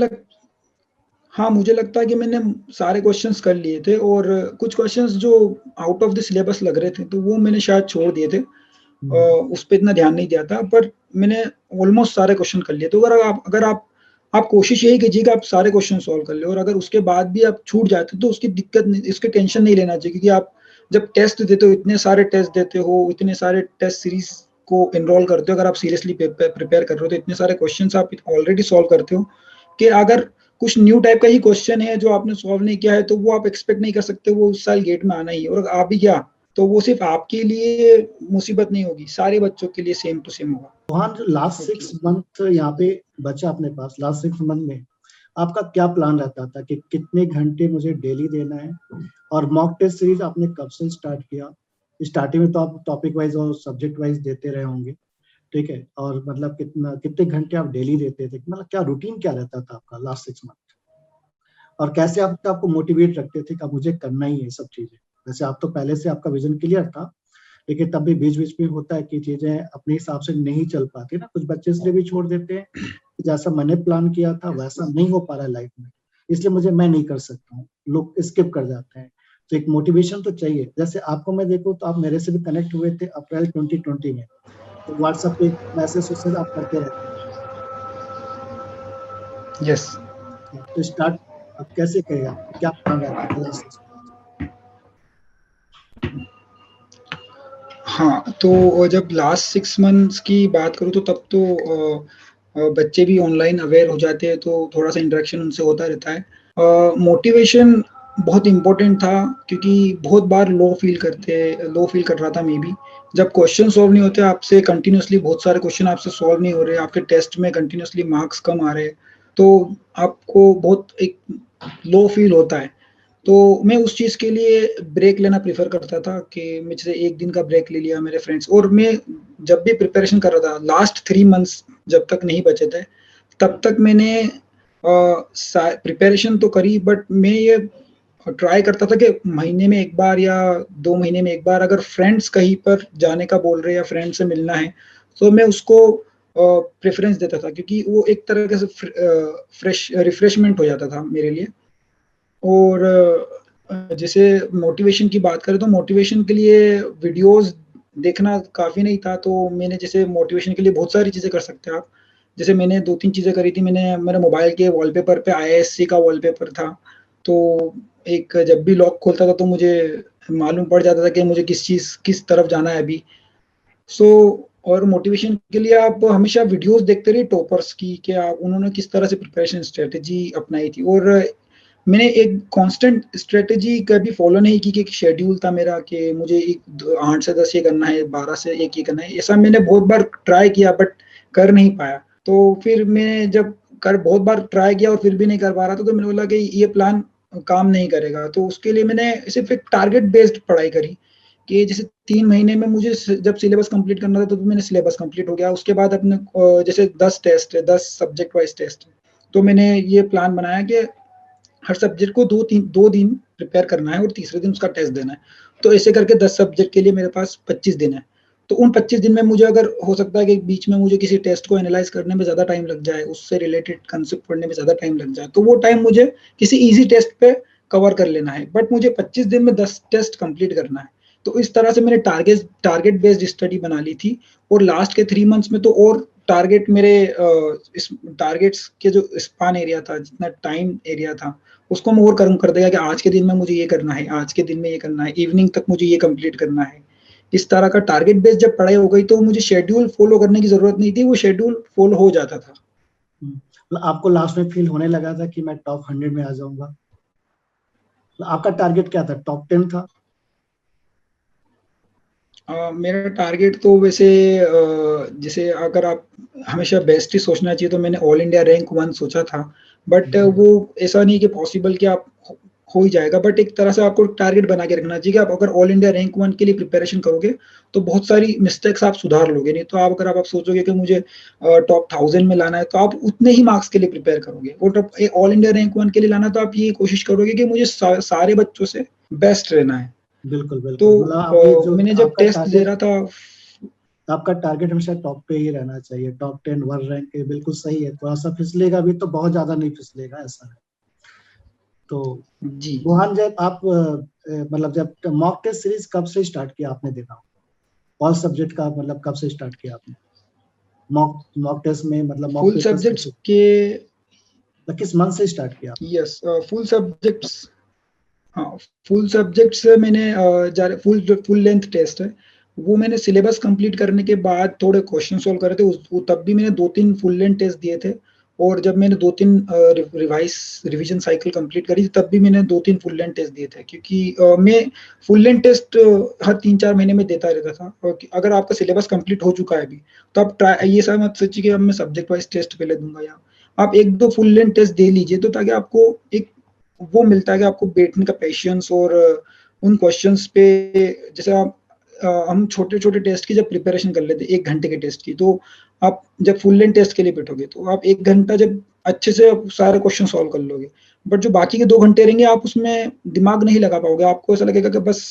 B: लगता है कि मैंने सारे क्वेश्चंस कर लिए थे, और कुछ क्वेश्चंस जो आउट ऑफ द सिलेबस लग रहे थे तो वो मैंने शायद छोड़ दिए थे। उस पे इतना ध्यान नहीं दिया था, पर मैंने ऑलमोस्ट सारे क्वेश्चन कर लिए। तो अगर आप कोशिश यही कीजिए कि आप सारे क्वेश्चन सॉल्व कर ले, और अगर उसके बाद भी आप छूट जाते तो उसकी दिक्कत नहीं, इसके टेंशन नहीं लेना चाहिए, क्योंकि आप जब टेस्ट देते हो, इतने सारे टेस्ट देते हो, इतने सारे टेस्ट सीरीज को एनरोल करते हो, अगर आप सीरियसली प्रिपेयर कर रहे हो तो इतने सारे क्वेश्चन आप ऑलरेडी सॉल्व करते हो कि अगर कुछ न्यू टाइप का ही क्वेश्चन है जो आपने सॉल्व नहीं किया है, तो वो आप एक्सपेक्ट नहीं कर सकते वो उस साल गेट में आना ही है। और आ भी गया तो वो सिर्फ आपके लिए मुसीबत नहीं होगी, सारे बच्चों के लिए सेम टू सेम होगा।
A: वहाँ जो लास्ट 6 मंथ यहाँ पे बचा अपने पास, लास्ट 6 मंथ में आपका क्या प्लान रहता था कि कितने घंटे मुझे डेली देना है? और मॉक टेस्ट सीरीज आपने कब से स्टार्ट किया? स्टार्टिंग में तो आप टॉपिक वाइज और सब्जेक्ट वाइज देते रहे होंगे, ठीक है, और मतलब कितने घंटे आप डेली देते थे? मतलब क्या रूटीन क्या रहता था आपका लास्ट 6 मंथ? और कैसे आपको मोटिवेट रखते थे कि अब मुझे करना ही है सब चीजें? वैसे आप तो पहले से आपका विजन क्लियर था, लेकिन तब भी बीच बीच में होता है कि चीजें अपने हिसाब से नहीं चल पाती ना, कुछ बच्चे इसलिए भी छोड़ देते हैं कि जैसा मैंने प्लान किया था वैसा नहीं हो पा रहा है लाइफ में, इसलिए मैं नहीं कर सकता हूँ, लोग स्किप कर जाते हैं। तो एक मोटिवेशन तो चाहिए। जैसे आपको मैं देखूं तो आप मेरे से भी कनेक्ट हुए थे अप्रैल 2020 में, तो व्हाट्सएप पे मैसेज आप करते रहते हैं।
B: यस।
A: तो स्टार्ट आप कैसे करेगा, क्या प्लान रहता था लास्ट?
B: हाँ, तो जब लास्ट 6 मंथ्स की बात करूँ तो तब तो बच्चे भी ऑनलाइन अवेयर हो जाते हैं, तो थोड़ा-सा इंटरेक्शन उनसे होता रहता है। मोटिवेशन बहुत इम्पोर्टेंट था, क्योंकि बहुत बार लो फील कर रहा था मैं भी। जब क्वेश्चन सॉल्व नहीं होते आपसे कंटिन्यूअसली, बहुत सारे क्वेश्चन आपसे सॉल्व नहीं हो रहे, आपके टेस्ट में कंटिन्यूअसली मार्क्स कम आ रहे हैं, तो आपको बहुत एक लो फील होता है। तो मैं उस चीज़ के लिए ब्रेक लेना प्रेफ़र करता था कि मुझसे 1 दिन का ब्रेक ले लिया मेरे फ्रेंड्स, और मैं जब भी प्रिपरेशन कर रहा था लास्ट 3 मंथ्स जब तक नहीं बचे थे, तब तक मैंने प्रिपरेशन तो करी, बट मैं ये ट्राई करता था कि महीने में 1 बार या 2 महीने में 1 बार अगर फ्रेंड्स कहीं पर जाने का बोल रहे हैं या फ्रेंड से मिलना है, तो मैं उसको प्रेफ़रेंस देता था, क्योंकि वो एक तरह से रिफ्रेशमेंट हो जाता था मेरे लिए। और जैसे मोटिवेशन की बात करें तो मोटिवेशन के लिए वीडियोज़ देखना काफ़ी नहीं था, तो मैंने जैसे मोटिवेशन के लिए बहुत सारी चीज़ें कर सकते हैं आप। जैसे मैंने 2-3 चीज़ें करी थी, मैंने मेरे मोबाइल के वॉलपेपर पे आईआईएससी का वॉलपेपर था, तो एक जब भी लॉक खोलता था तो मुझे मालूम पड़ जाता था कि मुझे किस तरफ जाना है अभी। सो और मोटिवेशन के लिए आप हमेशा वीडियोज़ देखते रहिए टॉपर्स की, कि उन्होंने किस तरह से प्रिपरेशन स्ट्रैटेजी अपनाई थी, और मैंने एक कांस्टेंट स्ट्रैटेजी कभी फॉलो नहीं की कि एक शेड्यूल था मेरा कि मुझे 8 से 10 ये करना है, 12 से 1 ये करना है। ऐसा मैंने बहुत बार ट्राई किया, बट कर नहीं पाया। तो फिर मैं जब कर बहुत बार ट्राई किया और फिर भी नहीं कर पा रहा था, तो मैंने बोला कि ये प्लान काम नहीं करेगा। तो उसके लिए मैंने सिर्फ़ एक टारगेट बेस्ड पढ़ाई करी, कि जैसे 3 महीने में मुझे जब सिलेबस कंप्लीट करना था, तो मैंने सिलेबस कंप्लीट हो गया। उसके बाद अपने जैसे 10 टेस्ट है, 10 सब्जेक्ट वाइज़ टेस्ट है। तो मैंने ये प्लान बनाया कि हर सब्जेक्ट को 2 दिन प्रिपेयर करना है और तीसरे दिन उसका टेस्ट देना है। तो ऐसे करके 10 सब्जेक्ट के लिए मेरे पास 25 दिन है। तो उन 25 दिन में मुझे अगर हो सकता है कि बीच में मुझे किसी टेस्ट को एनालाइज़ करने में ज़्यादा टाइम लग जाए, उससे रिलेटेड कांसेप्ट पढ़ने में ज़्यादा टाइम लग जाए, तो वो टाइम मुझे किसी ईज़ी टेस्ट पे कवर कर लेना है। बट मुझे 25 दिन में 10 टेस्ट कंप्लीट करना है। तो इस तरह से मैंने टारगेट बेस्ड स्टडी बना ली थी, और लास्ट के 3 मंथ्स में तो और टारगेट मेरे इस टारगेट्स के जो स्पान एरिया था, जितना टाइम एरिया था, उसको हम और कम कर देगा कि आज के दिन में मुझे ये करना है, आज के दिन में ये करना है, इवनिंग तक मुझे ये कंप्लीट करना है। इस तरह का टारगेट बेस्ड जब पढ़ाई हो गई, तो मुझे शेड्यूल फ़ॉलो करने की ज़रूरत नहीं थी, वो शेड्यूल फ़ॉलो हो जाता था।
A: मतलब आपको लास्ट में फील होने लगा था कि मैं टॉप 100 में आ जाऊंगा? आपका टारगेट क्या था? टॉप 10 था?
B: मेरा टारगेट तो वैसे जैसे अगर आप हमेशा बेस्ट ही सोचना चाहिए, तो मैंने ऑल इंडिया रैंक 1 सोचा था, बट वो ऐसा नहीं कि पॉसिबल कि आप हो ही जाएगा, बट एक तरह से आपको टारगेट बना के रखना चाहिए कि आप अगर ऑल इंडिया रैंक 1 के लिए प्रिपरेशन करोगे, तो बहुत सारी मिस्टेक्स आप सुधार लोगे। नहीं तो आप सोचोगे कि मुझे टॉप 1000 में लाना है, तो आप उतने ही मार्क्स के लिए प्रिपेयर करोगे, और ऑल इंडिया रैंक 1 के लिए लाना, तो आप ये कोशिश करोगे कि मुझे सारे बच्चों से बेस्ट रहना है।
A: बिल्कुल
B: तो
A: बिल्कुल, मतलब आप ये जो
B: मैंने जब टेस्ट दे रहा था,
A: आपका टारगेट हमेशा टॉप पे ही रहना चाहिए, टॉप 10 वर्ल्ड रैंक के, बिल्कुल सही है। थोड़ा सा फिसलेगा भी तो बहुत ज्यादा नहीं फिसलेगा, ऐसा है। तो
B: जी।
A: बुरहान, जब आप मतलब जब मॉक टेस्ट सीरीज कब से स्टार्ट किया आपने देखा? ऑल सब्जेक्ट का मतलब कब से स्टार्ट किया आपने मॉक मॉक टेस्ट में, मतलब मॉक
B: फुल
A: पेपर्स
B: सब्जेक्ट्स
A: कैसे,
B: के
A: मतलब किस मंथ से स्टार्ट किया आपने?
B: यस, फुल सब्जेक्ट्स, हाँ, फुल सब्जेक्ट्स मैंने फुल फुल लेंथ टेस्ट है, वो मैंने सिलेबस कंप्लीट करने के बाद थोड़े क्वेश्चन सॉल्व करे थे, वो तब भी मैंने 2-3 फुल लेंथ टेस्ट दिए थे, और जब मैंने 2-3 रिवीजन साइकिल कंप्लीट करी, तब भी मैंने 2-3 फुल लेंथ टेस्ट दिए थे, क्योंकि मैं फुल लेंथ टेस्ट हर 3-4 महीने में देता रहता था। और अगर आपका सिलेबस कंप्लीट हो चुका है अभी, तो आप ये सब मत सोचिए कि अब मैं सब्जेक्ट वाइज टेस्ट पहले दूंगा, या आप 1-2 फुल लेंथ टेस्ट दे लीजिए, तो ताकि आपको एक वो मिलता है कि आपको बैठने का पेशेंस, और उन क्वेश्चंस पे जैसे हम छोटे-छोटे टेस्ट की जब प्रिपरेशन कर लेते हैं 1 घंटे के टेस्ट की, तो आप जब फुल लेंथ टेस्ट के लिए बैठोगे, तो आप 1 घंटा जब अच्छे से सारे क्वेश्चन सॉल्व कर लोगे। बट जो बाकी के 2 घंटे रहेंगे, आप उसमें दिमाग नहीं लगा पाओगे, आपको ऐसा लगेगा कि बस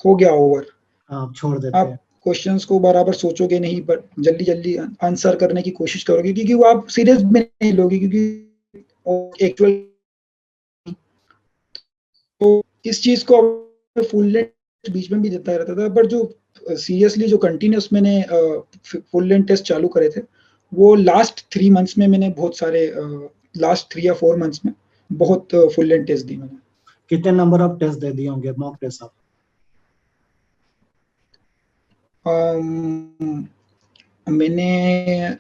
B: हो गया ओवर।
A: आप छोड़ देते
B: आप
A: हैं?
B: क्वेश्चंस को बराबर सोचोगे नहीं, बट जल्दी-जल्दी आंसर करने की कोशिश करोगे, क्योंकि वो आप सीरियस में नहीं लोगे, क्योंकि एक्चुअल तो इस चीज़ को फुल लेंथ बीच में भी देता रहता था, बट जो सीरियसली जो कंटिन्यूअस मैंने फुल लेंथ टेस्ट चालू करे थे, वो लास्ट 3 मंथ्स में मैंने बहुत सारे लास्ट 3 या 4 मंथ्स में बहुत फुल लेंथ टेस्ट दी मैंने।
A: कितने नंबर ऑफ टेस्ट दे दिए होंगे मॉक टेस्ट आप?
B: अम, मैंने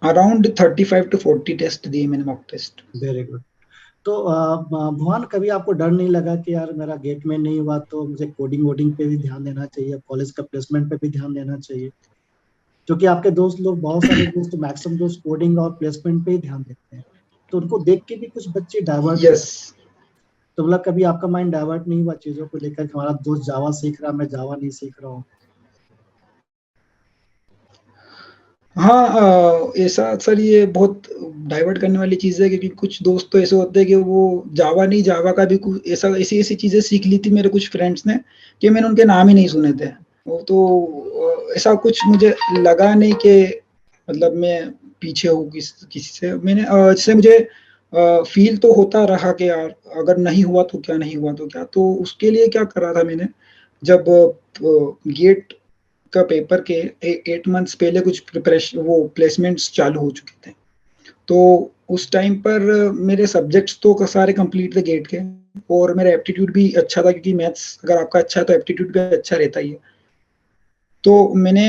B: अराउंड 35 टू 40 टेस्ट दिए मैंने, मॉक टेस्ट।
A: Very good. तो भुवन, कभी आपको डर नहीं लगा कि यार मेरा गेट में नहीं हुआ तो मुझे कोडिंग वोडिंग पे भी ध्यान देना चाहिए, कॉलेज का प्लेसमेंट पे भी ध्यान देना चाहिए? क्योंकि आपके दोस्त लोग, बहुत सारे दोस्त, मैक्सिमम दोस्त कोडिंग और प्लेसमेंट पे ही ध्यान देते हैं, तो उनको देख के भी कुछ बच्चे डाइवर्ट हो
B: यस।
A: जाते तो मतलब कभी आपका माइंड डाइवर्ट नहीं हुआ चीजों को लेकर कि हमारा दोस्त जावा सीख रहा, मैं जावा नहीं सीख रहा हूँ?
B: हाँ, ऐसा सर ये बहुत डाइवर्ट करने वाली चीज़ है, क्योंकि कुछ दोस्त तो ऐसे होते हैं कि वो जावा नहीं, जावा का भी कुछ ऐसा ऐसी-ऐसी चीज़ें सीख ली थी मेरे कुछ फ्रेंड्स ने कि मैंने उनके नाम ही नहीं सुने थे। वो तो ऐसा कुछ मुझे लगा नहीं कि मतलब मैं पीछे हूँ किसी से। मैंने जैसे मुझे फ़ील तो होता रहा कि यार अगर नहीं हुआ तो क्या, नहीं हुआ तो क्या? तो उसके लिए क्या करा था मैंने, जब गेट का पेपर के 8 मंथ्स पहले कुछ वो प्लेसमेंट्स चालू हो चुके थे। तो उस टाइम पर मेरे सब्जेक्ट्स तो सारे कंप्लीट थे गेट के, और मेरा एप्टीट्यूड भी अच्छा था, क्योंकि मैथ्स अगर आपका अच्छा है तो एप्टीट्यूड भी अच्छा रहता ही है। तो मैंने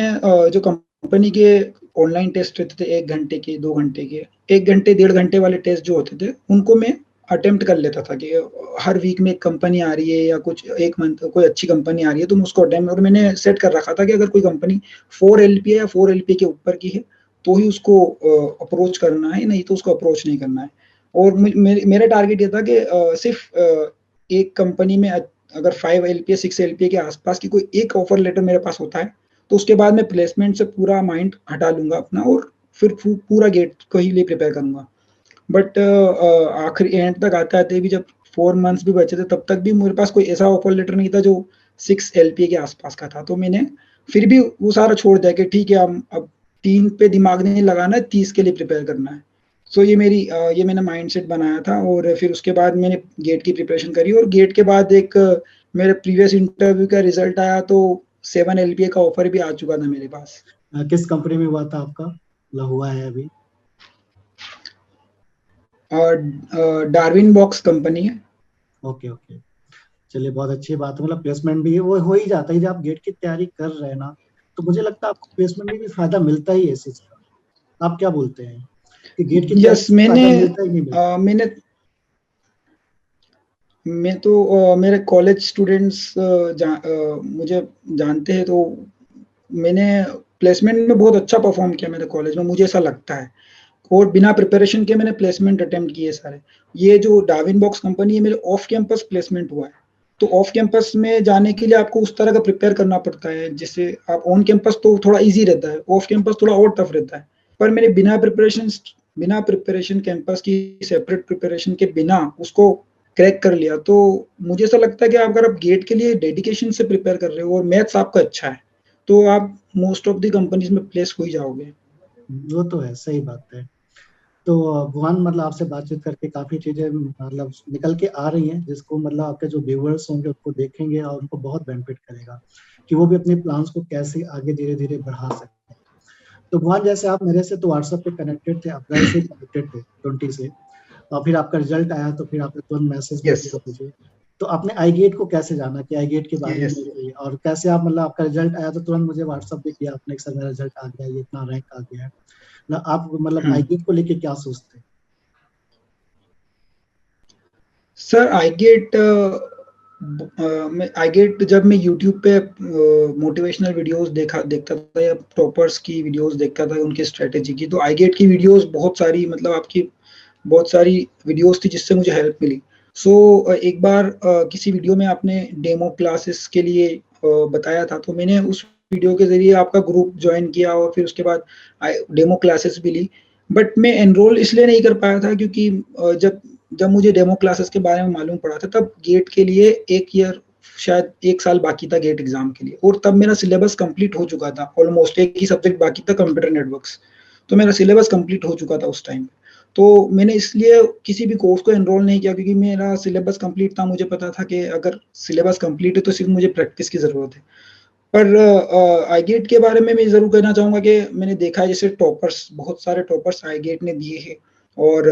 B: जो कंपनी के ऑनलाइन टेस्ट रहते थे 1 घंटे के, 2 घंटे के, 1 घंटे, डेढ़ घंटे वाले टेस्ट जो होते थे, उनको मैं अटेम्प्ट कर लेता था कि हर वीक में एक कंपनी आ रही है या कुछ 1 मंथ कोई अच्छी कंपनी आ रही है, तो मैं उसको अटेम्प्ट, और मैंने सेट कर रखा था कि अगर कोई कंपनी 4 एलपीए या 4 एलपीए के ऊपर की है, तो ही उसको अप्रोच करना है, नहीं तो उसको अप्रोच नहीं करना है। और मेरा टारगेट ये था कि सिर्फ़ एक कंपनी में अगर 5 एलपीए, 6 एलपीए के आस-पास की कोई एक ऑफर लेटर मेरे पास होता है, तो उसके बाद मैं प्लेसमेंट से पूरा माइंड हटा लूँगा अपना, और फिर पूरा गेट को ही लिए प्रिपेयर करूँगा। बट आखिरी एंड तक आते-आते भी जब 4 मंथ्स भी बचे थे, तब तक भी मेरे पास कोई ऐसा ऑफर लेटर नहीं था जो 6 एलपीए के आस-पास का था। तो मैंने फिर भी वो सारा छोड़ दिया कि ठीक है, हम अब 3 पे दिमाग नहीं लगाना है, 30 के लिए प्रिपेयर करना है। सो ये मैंने माइंडसेट बनाया था, और फिर उसके बाद मैंने गेट की प्रिपरेशन करी, और गेट के बाद एक मेरे प्रीवियस इंटरव्यू का रिजल्ट आया, तो 7 एलपीए का ऑफर भी आ चुका था मेरे पास।
A: किस कंपनी में हुआ था आपका, मतलब हुआ है अभी?
B: और डार्विन बॉक्स कंपनी है।
A: ओके ओके, चलिए बहुत अच्छी बात है। मतलब प्लेसमेंट भी वो हो ही जाता है जब आप गेट की तैयारी कर रहे हैं ना, तो मुझे लगता है आपको प्लेसमेंट में भी फायदा मिलता ही है इस चीज का। आप क्या बोलते हैं कि गेट की तैयारी
B: यस,
A: से फायदा मिलता ही नहीं मिलता?
B: मैं तो मेरे कॉलेज स्टूडेंट्स मुझे जानते हैं, तो मैंने प्लेसमेंट में बहुत अच्छा परफॉर्म किया मेरे कॉलेज में, मुझे ऐसा लगता है। और बिना प्रिपरेशन के मैंने प्लेसमेंट अटेम्प्ट किए सारे। ये जो डार्विन बॉक्स कंपनी है, मेरे ऑफ कैंपस प्लेसमेंट हुआ है। तो ऑफ कैंपस में जाने के लिए आपको उस तरह का प्रिपेयर करना पड़ता है, जिससे आप ऑन कैंपस तो थोड़ा ईज़ी रहता है, ऑफ कैंपस थोड़ा और टफ रहता है। पर मैंने बिना प्रिपरेशन कैंपस की सेपरेट प्रिपरेशन के बिना उसको क्रैक कर लिया। तो मुझे ऐसा लगता है कि अगर आप गेट के लिए डेडिकेशन से प्रिपेयर कर रहे हो और मैथ्स आपका अच्छा है, तो आप मोस्ट ऑफ द कंपनीज़ में प्लेस हो ही जाओगे।
A: वो तो है, सही बात है। तो भुवन, मतलब आपसे बातचीत करके काफी चीजें मतलब निकल के आ रही हैं, जिसको मतलब आपके जो व्यूअर्स होंगे उसको देखेंगे और उनको बहुत बेनिफिट करेगा कि वो भी अपने प्लान्स को कैसे आगे धीरे धीरे बढ़ा सकते हैं। तो भुवन, जैसे आप मेरे से तो व्हाट्सएप पे कनेक्टेड थे, अप्रैल से कनेक्टेड थे 20 से, और फिर आपका रिजल्ट आया तो फिर आपने तुरंत मैसेज भी
B: यस,
A: किया मुझे। तो आपने आई गेट को कैसे जाना कि आई गेट के बारे में
B: यस।
A: ये, और कैसे आप मतलब आपका रिजल्ट आया तो तुरंत मुझे व्हाट्सएप भी किया आपने कि सर मेरा रिजल्ट आ गया, ये इतना रैंक आ गया है ना? आप मतलब
B: हुँ।
A: आई गेट को लेके क्या सोचते हैं?
B: सर आई गेट जब मैं यूट्यूब पे मोटिवेशनल वीडियोस देखता था, या टॉपर्स की वीडियोस देखता था उनकी स्ट्रेटेजी की, तो आई गेट की वीडियोस बहुत सारी, मतलब आपकी बहुत सारी वीडियोस थी जिससे मुझे हेल्प मिली। सो एक बार किसी वीडियो में आपने डेमो क्लासेस के लिए बताया था, तो मैंने उस वीडियो के ज़रिए आपका ग्रुप जॉइन किया, और फिर उसके बाद डेमो क्लासेस भी ली। बट मैं एनरोल इसलिए नहीं कर पाया था, क्योंकि जब जब मुझे डेमो क्लासेस के बारे में मालूम पड़ा था, तब गेट के लिए 1 ईयर, शायद 1 साल बाकी था गेट एग्ज़ाम के लिए, और तब मेरा सिलेबस कंप्लीट हो चुका था। ऑलमोस्ट एक ही सब्जेक्ट बाकी था, कंप्यूटर नेटवर्क्स। तो मेरा सिलेबस कंप्लीट हो चुका था उस टाइम। तो मैंने इसलिए किसी भी कोर्स को एनरोल नहीं किया, क्योंकि मेरा सिलेबस कंप्लीट था। मुझे पता था कि अगर सिलेबस कंप्लीट है तो सिर्फ़ मुझे प्रैक्टिस की ज़रूरत है। पर आईगेट के बारे में मैं ज़रूर कहना चाहूँगा कि मैंने देखा है, जैसे टॉपर्स, बहुत सारे टॉपर्स आईगेट ने दिए हैं, और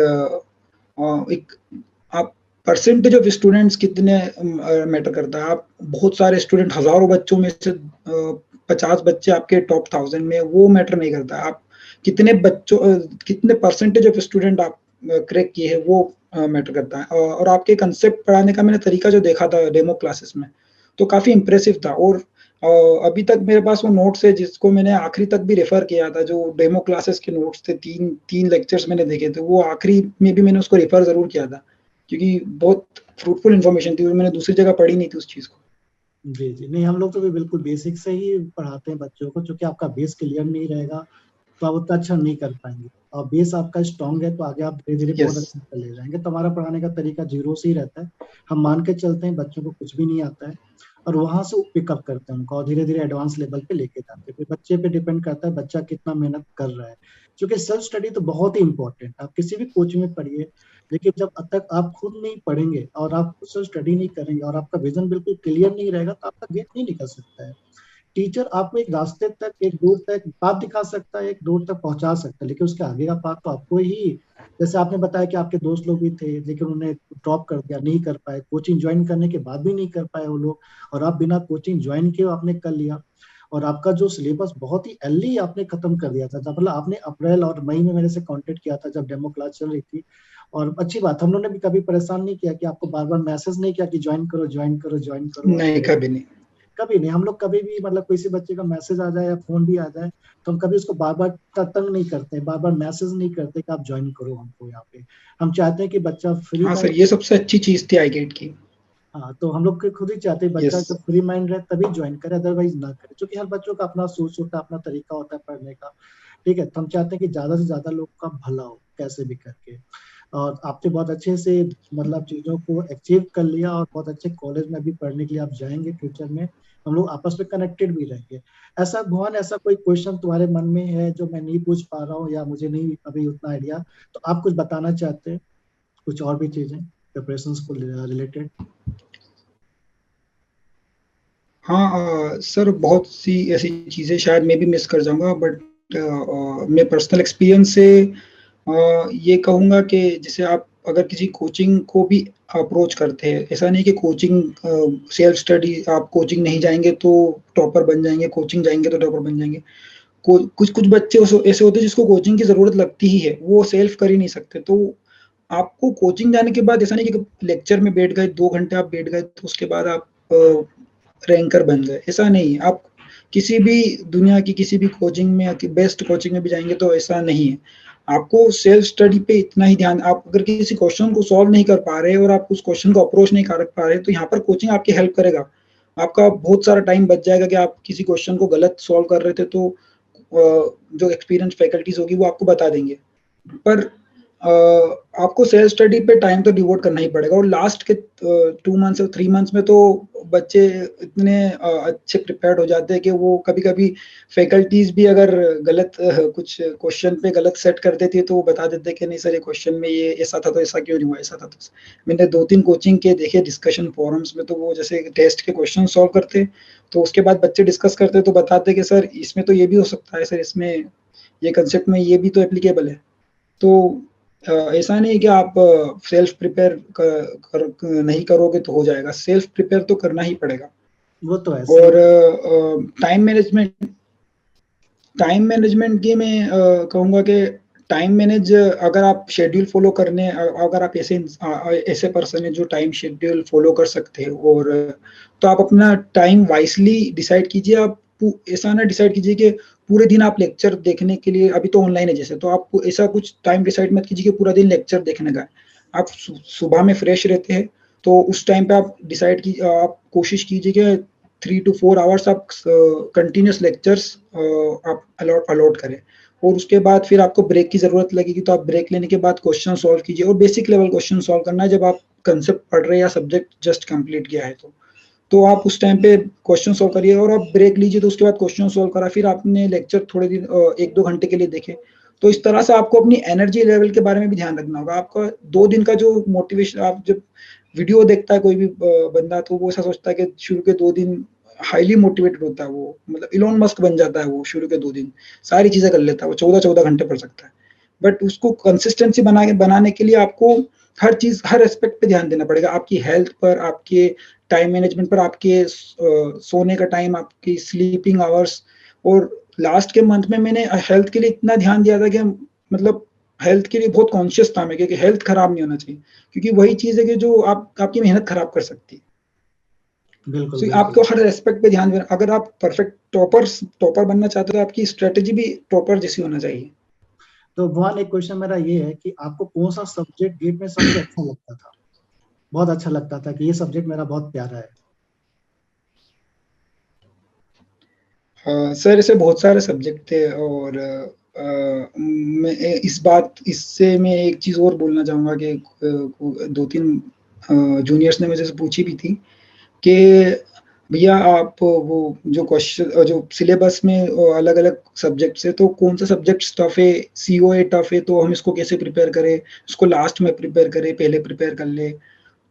B: एक आप परसेंटेज ऑफ स्टूडेंट्स कितने मैटर करता है। आप बहुत सारे स्टूडेंट, हज़ारों बच्चों में से 50 बच्चे आपके टॉप 1000 में, वो मैटर नहीं करता। आप कितने कितने परसेंटेज ऑफ स्टूडेंट आप क्रैक किए हैं, वो मैटर करता है। और आपके कांसेप्ट पढ़ाने का मैंने तरीका जो देखा था डेमो क्लासेस में, तो काफ़ी इम्प्रेसिव था। और अभी तक मेरे पास वो नोट्स है जिसको मैंने आखिरी तक भी रेफर किया था, जो डेमो क्लासेस के नोट्स थे, 3 लेक्चर्स मैंने देखे थे, वो आखिरी में भी मैंने उसको रेफर ज़रूर किया था, क्योंकि बहुत फ्रूटफुल इन्फॉर्मेशन थी, मैंने दूसरी जगह पढ़ी नहीं थी उस चीज़ को।
A: जी, जी। नहीं, हम लोग तो भी बिल्कुल बेसिक से ही पढ़ाते हैं बच्चों को, क्योंकि आपका बेस क्लियर नहीं रहेगा, तो आप उतना अच्छा नहीं कर पाएँगे। और बेस आपका स्ट्रॉन्ग है, तो आगे आप धीरे-धीरे बहुत
B: यस।
A: अच्छा चले जाएँगे। तो हमारा पढ़ाने का तरीका ज़ीरो से ही रहता है। हम मान के चलते हैं बच्चों को कुछ भी नहीं आता है, और वहाँ से पिकअप करते हैं उनको और धीरे-धीरे एडवांस लेवल पे लेके जाते हैं। फिर बच्चे पे डिपेंड करता है बच्चा कितना मेहनत कर रहा है। क्योंकि सेल्फ स्टडी तो बहुत ही इम्पोर्टेंट है। आप किसी भी कोचिंग में पढ़िए, लेकिन जब तक आप खुद नहीं पढ़ेंगे और आप खुद से स्टडी नहीं करेंगे और आपका विज़न बिल्कुल क्लियर नहीं रहेगा, तो आपका गेट नहीं निकल सकता है। टीचर आपको एक रास्ते तक, एक दूर तक पाथ दिखा सकता है, एक दूर तक पहुंचा सकता है, लेकिन उसके आगे का पाथ तो आपको ही, जैसे आपने बताया कि आपके दोस्त लोग भी थे, लेकिन उन्हें ड्रॉप कर दिया, नहीं कर पाए, कोचिंग ज्वाइन करने के बाद भी नहीं कर पाए वो लोग, और आप बिना कोचिंग ज्वाइन किए आपने कर लिया, और आपका जो सिलेबस बहुत ही अर्ली आपने खत्म कर दिया था, मतलब आपने अप्रैल और मई में मेरे से कांटेक्ट किया था जब डेमो क्लास चल रही थी। और अच्छी बात, हम लोगों ने भी कभी परेशान नहीं किया कि आपको बार बार मैसेज नहीं किया कि ज्वाइन करो, ज्वाइन करो, ज्वाइन करो, और
B: नहीं, कभी नहीं।
A: कभी नहीं। हम लोग कभी भी, मतलब किसी बच्चे का मैसेज आ जाए या फोन भी आ जाए, तो हम कभी उसको बार बार तंग नहीं करते, बार बार मैसेज नहीं करते कि आप ज्वाइन करो हमको यहाँ पे। हम चाहते हैं कि बच्चा फ्री
B: हाँ सर,
A: माइंड।
B: ये सबसे अच्छी चीज़ थी iGate की।
A: हाँ, तो हम लोग खुद ही चाहते हैं बच्चा
B: यस।
A: जब फ्री माइंड रहे तभी ज्वाइन करे, अदरवाइज ना करे, क्योंकि हर बच्चों का अपना सोच होता है, अपना तरीका होता है पढ़ने का। ठीक है, तो हम चाहते हैं कि ज्यादा से ज्यादा लोग का भला हो कैसे भी करके। और आपने बहुत अच्छे से, मतलब चीजों को अचीव कर लिया, और बहुत अच्छे कॉलेज में भी पढ़ने के लिए आप जाएंगे फ्यूचर में। हम लोग आपस में कनेक्टेड भी रहेंगे। ऐसा भुवन, ऐसा कोई क्वेश्चन तुम्हारे मन में है जो मैं नहीं पूछ पा रहा हूँ, या मुझे नहीं अभी उतना आइडिया, तो आप कुछ बताना चाहते हैं, कुछ और भी चीजें प्रिपरेशन को रिलेटेड?
B: हाँ सर, बहुत सी ऐसी चीज़ें शायद मैं भी मिस कर जाऊँगा, बट मैं पर्सनल एक्सपीरियंस से ये कहूँगा कि जैसे आप अगर किसी कोचिंग को भी अप्रोच करते हैं, ऐसा नहीं कि कोचिंग सेल्फ स्टडी, आप कोचिंग नहीं जाएँगे तो टॉपर बन जाएँगे, कोचिंग जाएँगे तो टॉपर बन जाएँगे। कुछ-कुछ बच्चे ऐसे होते हैं जिसको कोचिंग की ज़रूरत लगती ही है, वो सेल्फ कर ही नहीं सकते। तो आपको कोचिंग जाने के बाद ऐसा नहीं कि लेक्चर में बैठ गए, 2 घंटे आप बैठ गए, तो उसके बाद आप रैंकर बन गए, ऐसा नहीं है। आप किसी भी दुनिया की किसी भी कोचिंग में या बेस्ट कोचिंग में भी जाएँगे तो ऐसा नहीं है। आपको सेल्फ स्टडी पे इतना ही ध्यान, आप अगर किसी क्वेश्चन को सॉल्व नहीं कर पा रहे और आप उस क्वेश्चन को अप्रोच नहीं कर पा रहे, तो यहाँ पर कोचिंग आपकी हेल्प करेगा। आपका बहुत सारा टाइम बच जाएगा कि आप किसी क्वेश्चन को गलत सॉल्व कर रहे थे, तो जो एक्सपीरियंस फैकल्टीज़ होगी वो आपको बता देंगे। पर आपको सेल्फ स्टडी पे टाइम तो डिवोट करना ही पड़ेगा, और लास्ट के 2 मंथ्स और 3 मंथ्स में तो बच्चे इतने अच्छे प्रिपेयर्ड हो जाते हैं कि वो कभी-कभी फैकल्टीज़ भी अगर गलत कुछ क्वेश्चन पे गलत सेट कर देती है, तो वो बता देते हैं कि नहीं सर, ये क्वेश्चन में ये ऐसा था, तो ऐसा क्यों नहीं हुआ, ऐसा था तो मैंने 2-3 कोचिंग के देखे डिस्कशन फोरम्स में, तो वो जैसे टेस्ट के क्वेश्चन सॉल्व करते, तो उसके बाद बच्चे डिस्कस करते, तो बताते कि सर इसमें तो ये भी हो सकता है, सर इसमें ये कांसेप्ट में ये भी तो एप्लीकेबल है। तो ऐसा नहीं है कि आप सेल्फ प्रिपेयर नहीं करोगे तो हो जाएगा, सेल्फ प्रिपेयर तो करना ही पड़ेगा।
A: वो तो ऐसे ही।
B: और टाइम मैनेजमेंट की मैं कहूँगा कि टाइम मैनेज, अगर आप शेड्यूल फॉलो करने, अगर आप ऐसे पर्सन है जो टाइम शेड्यूल फॉलो कर सकते हैं, और तो आप अपना टाइम वाइसली डिसाइड कीजिए। आप ऐसा ना डिसाइड कीजिए कि पूरे दिन आप लेक्चर देखने के लिए, अभी तो ऑनलाइन है जैसे, तो आप ऐसा कुछ टाइम डिसाइड मत कीजिए कि पूरा दिन लेक्चर देखने का है। आप सुबह में फ्रेश रहते हैं, तो उस टाइम पे आप कोशिश कीजिए कि 3 टू 4 आवर्स आप कंटिन्यूअस लेक्चर्स आप अलॉट करें, और उसके बाद फिर आपको ब्रेक की ज़रूरत लगेगी, तो आप ब्रेक लेने के बाद क्वेश्चन सॉल्व कीजिए, और बेसिक लेवल क्वेश्चन सॉल्व करना है जब आप कांसेप्ट पढ़ रहे हैं या सब्जेक्ट जस्ट कंप्लीट किया है तो। तो आप उस टाइम पे क्वेश्चन सॉल्व करिए, और आप ब्रेक लीजिए, तो उसके बाद क्वेश्चन सॉल्व करा, फिर आपने लेक्चर थोड़े दिन 1-2 घंटे के लिए देखे। तो इस तरह से आपको अपनी एनर्जी लेवल के बारे में भी ध्यान रखना होगा। आपका 2 दिन का जो मोटिवेशन, आप जब वीडियो देखता है कोई भी बंदा, तो वो ऐसा सोचता है कि शुरू के 2 दिन हाइली मोटिवेटेड होता है वो, मतलब इलोन मस्क बन जाता है वो शुरू के 2 दिन, सारी चीज़ें कर लेता है वो, 14-14 घंटे पढ़ सकता है। बट उसको कंसिस्टेंसी बनाने के लिए आपको हर चीज़, हर एस्पेक्ट पे ध्यान देना पड़ेगा। आपकी हेल्थ पर, आपके टाइम मैनेजमेंट पर, आपके सोने का टाइम, आपकी स्लीपिंग आवर्स। और लास्ट के मंथ में मैंने हेल्थ के लिए इतना ध्यान दिया था कि मतलब हेल्थ के लिए बहुत कॉन्शियस था मैं, क्योंकि हेल्थ खराब नहीं होना चाहिए, क्योंकि वही चीज़ है कि जो आपकी मेहनत खराब कर सकती है।
A: बिल्कुल,
B: सो
A: बिल्कुल।
B: आपको हर एस्पेक्ट पे ध्यान देना। अगर आप परफेक्ट टॉपर बनना चाहते हो, तो आपकी स्ट्रेटेजी भी टॉपर जैसी होना चाहिए।
A: तो भगवान, एक क्वेश्चन मेरा ये है कि आपको कौन सा सब्जेक्ट गेट में सबसे अच्छा लगता था? बहुत अच्छा लगता था कि ये सब्जेक्ट मेरा बहुत प्यारा है।
B: हाँ सर, ऐसे बहुत सारे सब्जेक्ट थे और मैं इससे मैं एक चीज़ और बोलना चाहूँगा कि 2-3 जूनियर्स ने मुझे से पूछी भी थी कि भैया आप वो जो सिलेबस में अलग-अलग सब्जेक्ट्स है, तो कौन सा सब्जेक्ट टफ है, सीओए टफ है, तो हम इसको कैसे प्रिपेयर करें? इसको लास्ट में प्रिपेयर करें, पहले प्रिपेयर कर लें।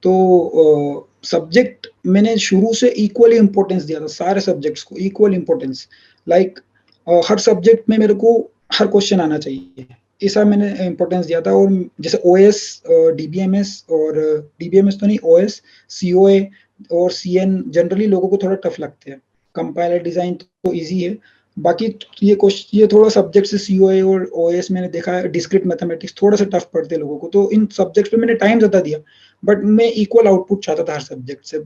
B: तो सब्जेक्ट मैंने शुरू से इक्वली इम्पोर्टेंस दिया था, सारे सब्जेक्ट्स को इक्वल इम्पोर्टेंस। लाइक हर सब्जेक्ट में मेरे को हर क्वेश्चन आना चाहिए, ऐसा मैंने इम्पोर्टेंस दिया था। और जैसे ओएस, डीबीएमएस और डीबीएमएस तो नहीं, ओएस, सीओए और सीएन जनरली लोगों को थोड़ा टफ लगते हैं। कंपाइलर डिज़ाइन तो ईज़ी है, बाकी ये थोड़ा सब्जेक्ट से सीओए और ओएस मैंने देखा है, डिस्क्रीट मैथमेटिक्स थोड़ा-सा टफ पड़ते हैं लोगों को, तो इन सब्जेक्ट्स पे मैंने टाइम ज़्यादा दिया। बट मैं इक्वल आउटपुट चाहता था हर सब्जेक्ट से।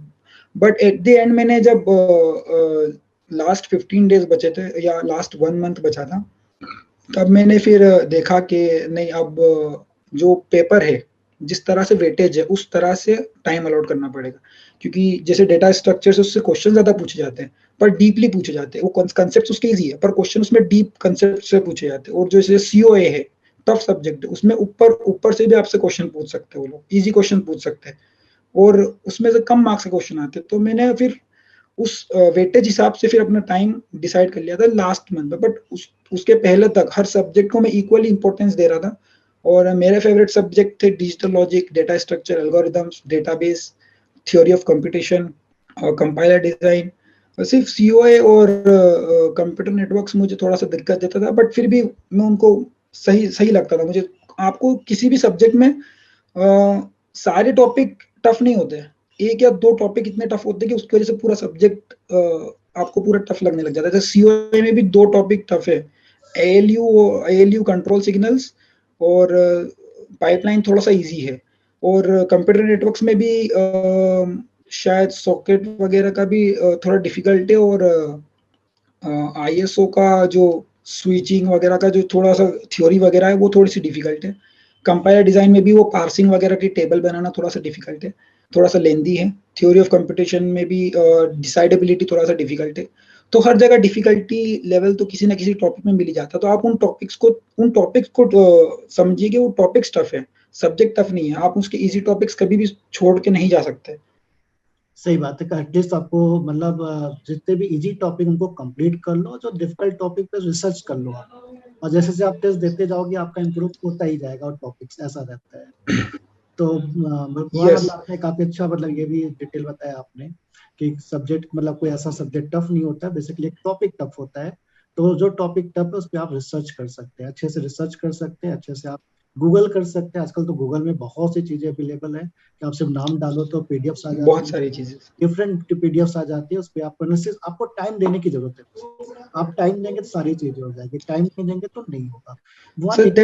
B: बट एट द एंड मैंने जब लास्ट 15 डेज बचे थे या लास्ट 1 मंथ बचा था, तब मैंने फिर देखा कि नहीं, अब जो पेपर है, जिस तरह से वेटेज है, उस तरह से टाइम अलॉट करना पड़ेगा। क्योंकि जैसे डेटा स्ट्रक्चर से उससे क्वेश्चन ज़्यादा पूछे जाते हैं, पर डीपली पूछे जाते हैं। वो कंसेप्ट उसके ईज़ी है, पर क्वेश्चन उसमें डीप कंसेप्ट से पूछे जाते हैं। और जैसे सीओए है, टफ सब्जेक्ट है, उसमें ऊपर ऊपर से भी आपसे क्वेश्चन पूछ सकते हैं वो लोग, ईज़ी क्वेश्चन पूछ सकते हैं और उसमें से कम मार्क्स के क्वेश्चन आते हैं। तो मैंने फिर उस वेटेज हिसाब से फिर अपना टाइम डिसाइड कर लिया था लास्ट मंथ में। बट उसके पहले तक हर सब्जेक्ट को मैं इक्वली इंपॉर्टेंस दे रहा था। और मेरे फेवरेट सब्जेक्ट थे digital logic, data structure, algorithms, database, theory of computation और कंपाइलर डिजाइन। सिर्फ सीओए और कंप्यूटर नेटवर्क्स मुझे थोड़ा सा दिक्कत देता था, बट फिर भी मैं उनको सही सही लगता था मुझे। आपको किसी भी सब्जेक्ट में सारे टॉपिक टफ नहीं होते, एक या दो टॉपिक इतने टफ होते हैं कि उसकी वजह से पूरा सब्जेक्ट आपको पूरा टफ लगने लग जाता है। जैसे सीओए में भी 2 टॉपिक टफ है, एएलयू कंट्रोल सिग्नल्स और पाइपलाइन थोड़ा सा इजी है। और कंप्यूटर नेटवर्क्स में भी शायद सॉकेट वगैरह का भी थोड़ा डिफिकल्ट है। और आईएसओ का जो स्विचिंग वगैरह का जो थोड़ा सा थ्योरी वगैरह है, वो थोड़ी सी डिफिकल्ट है। कंपाइलर डिजाइन में भी वो पार्सिंग वगैरह की टेबल बनाना थोड़ा सा डिफिकल्ट है, थोड़ा सा लेंदी है। थ्योरी ऑफ कंप्यूटेशन में भी डिसाइडेबिलिटी थोड़ा सा डिफिकल्ट है। तो हर जगह डिफिकल्टी लेवल तो किसी ना किसी टॉपिक में मिल ही जाता है। तो आप उन टॉपिक्स को समझिए कि वो टॉपिक्स टफ है, सब्जेक्ट टफ नहीं है। आप उसके इजी टॉपिक्स कभी भी छोड़ के नहीं जा सकते।
A: सही बात है कि एटलीस्ट आपको मतलब जितने भी इजी टॉपिक उनको कंप्लीट कर लो, जो डिफिकल्ट टॉपिक पे रिसर्च कर लो आप। और जैसे जैसे आप टेस्ट देते जाओगे आपका इम्प्रूव होता ही जाएगा और टॉपिक्स ऐसा रहता है। तो भगवान
B: यस।
A: मतलब आपने काफी अच्छा मतलब ये भी डिटेल बताया आपने कि सब्जेक्ट मतलब कोई ऐसा सब्जेक्ट टफ नहीं होता, बेसिकली एक टॉपिक टफ होता है। तो जो टॉपिक टफ है उस पर आप रिसर्च कर सकते हैं, अच्छे से रिसर्च कर सकते हैं, अच्छे से आप गूगल कर सकते हैं। आजकल तो गूगल में बहुत सी चीजें अवेलेबल है कि आप सिर्फ नाम डालो तो पीडीएफ्स आ
B: बहुत
A: जाती है,
B: सारी चीजें।
A: डिफरेंट पीडीएफ्स आ जाती है। उस पर आपको सिर्फ आपको टाइम देने की जरूरत है। आप टाइम देंगे तो सारी चीजें हो जाएगी, टाइम नहीं देंगे तो नहीं होगा।
B: सो
A: वन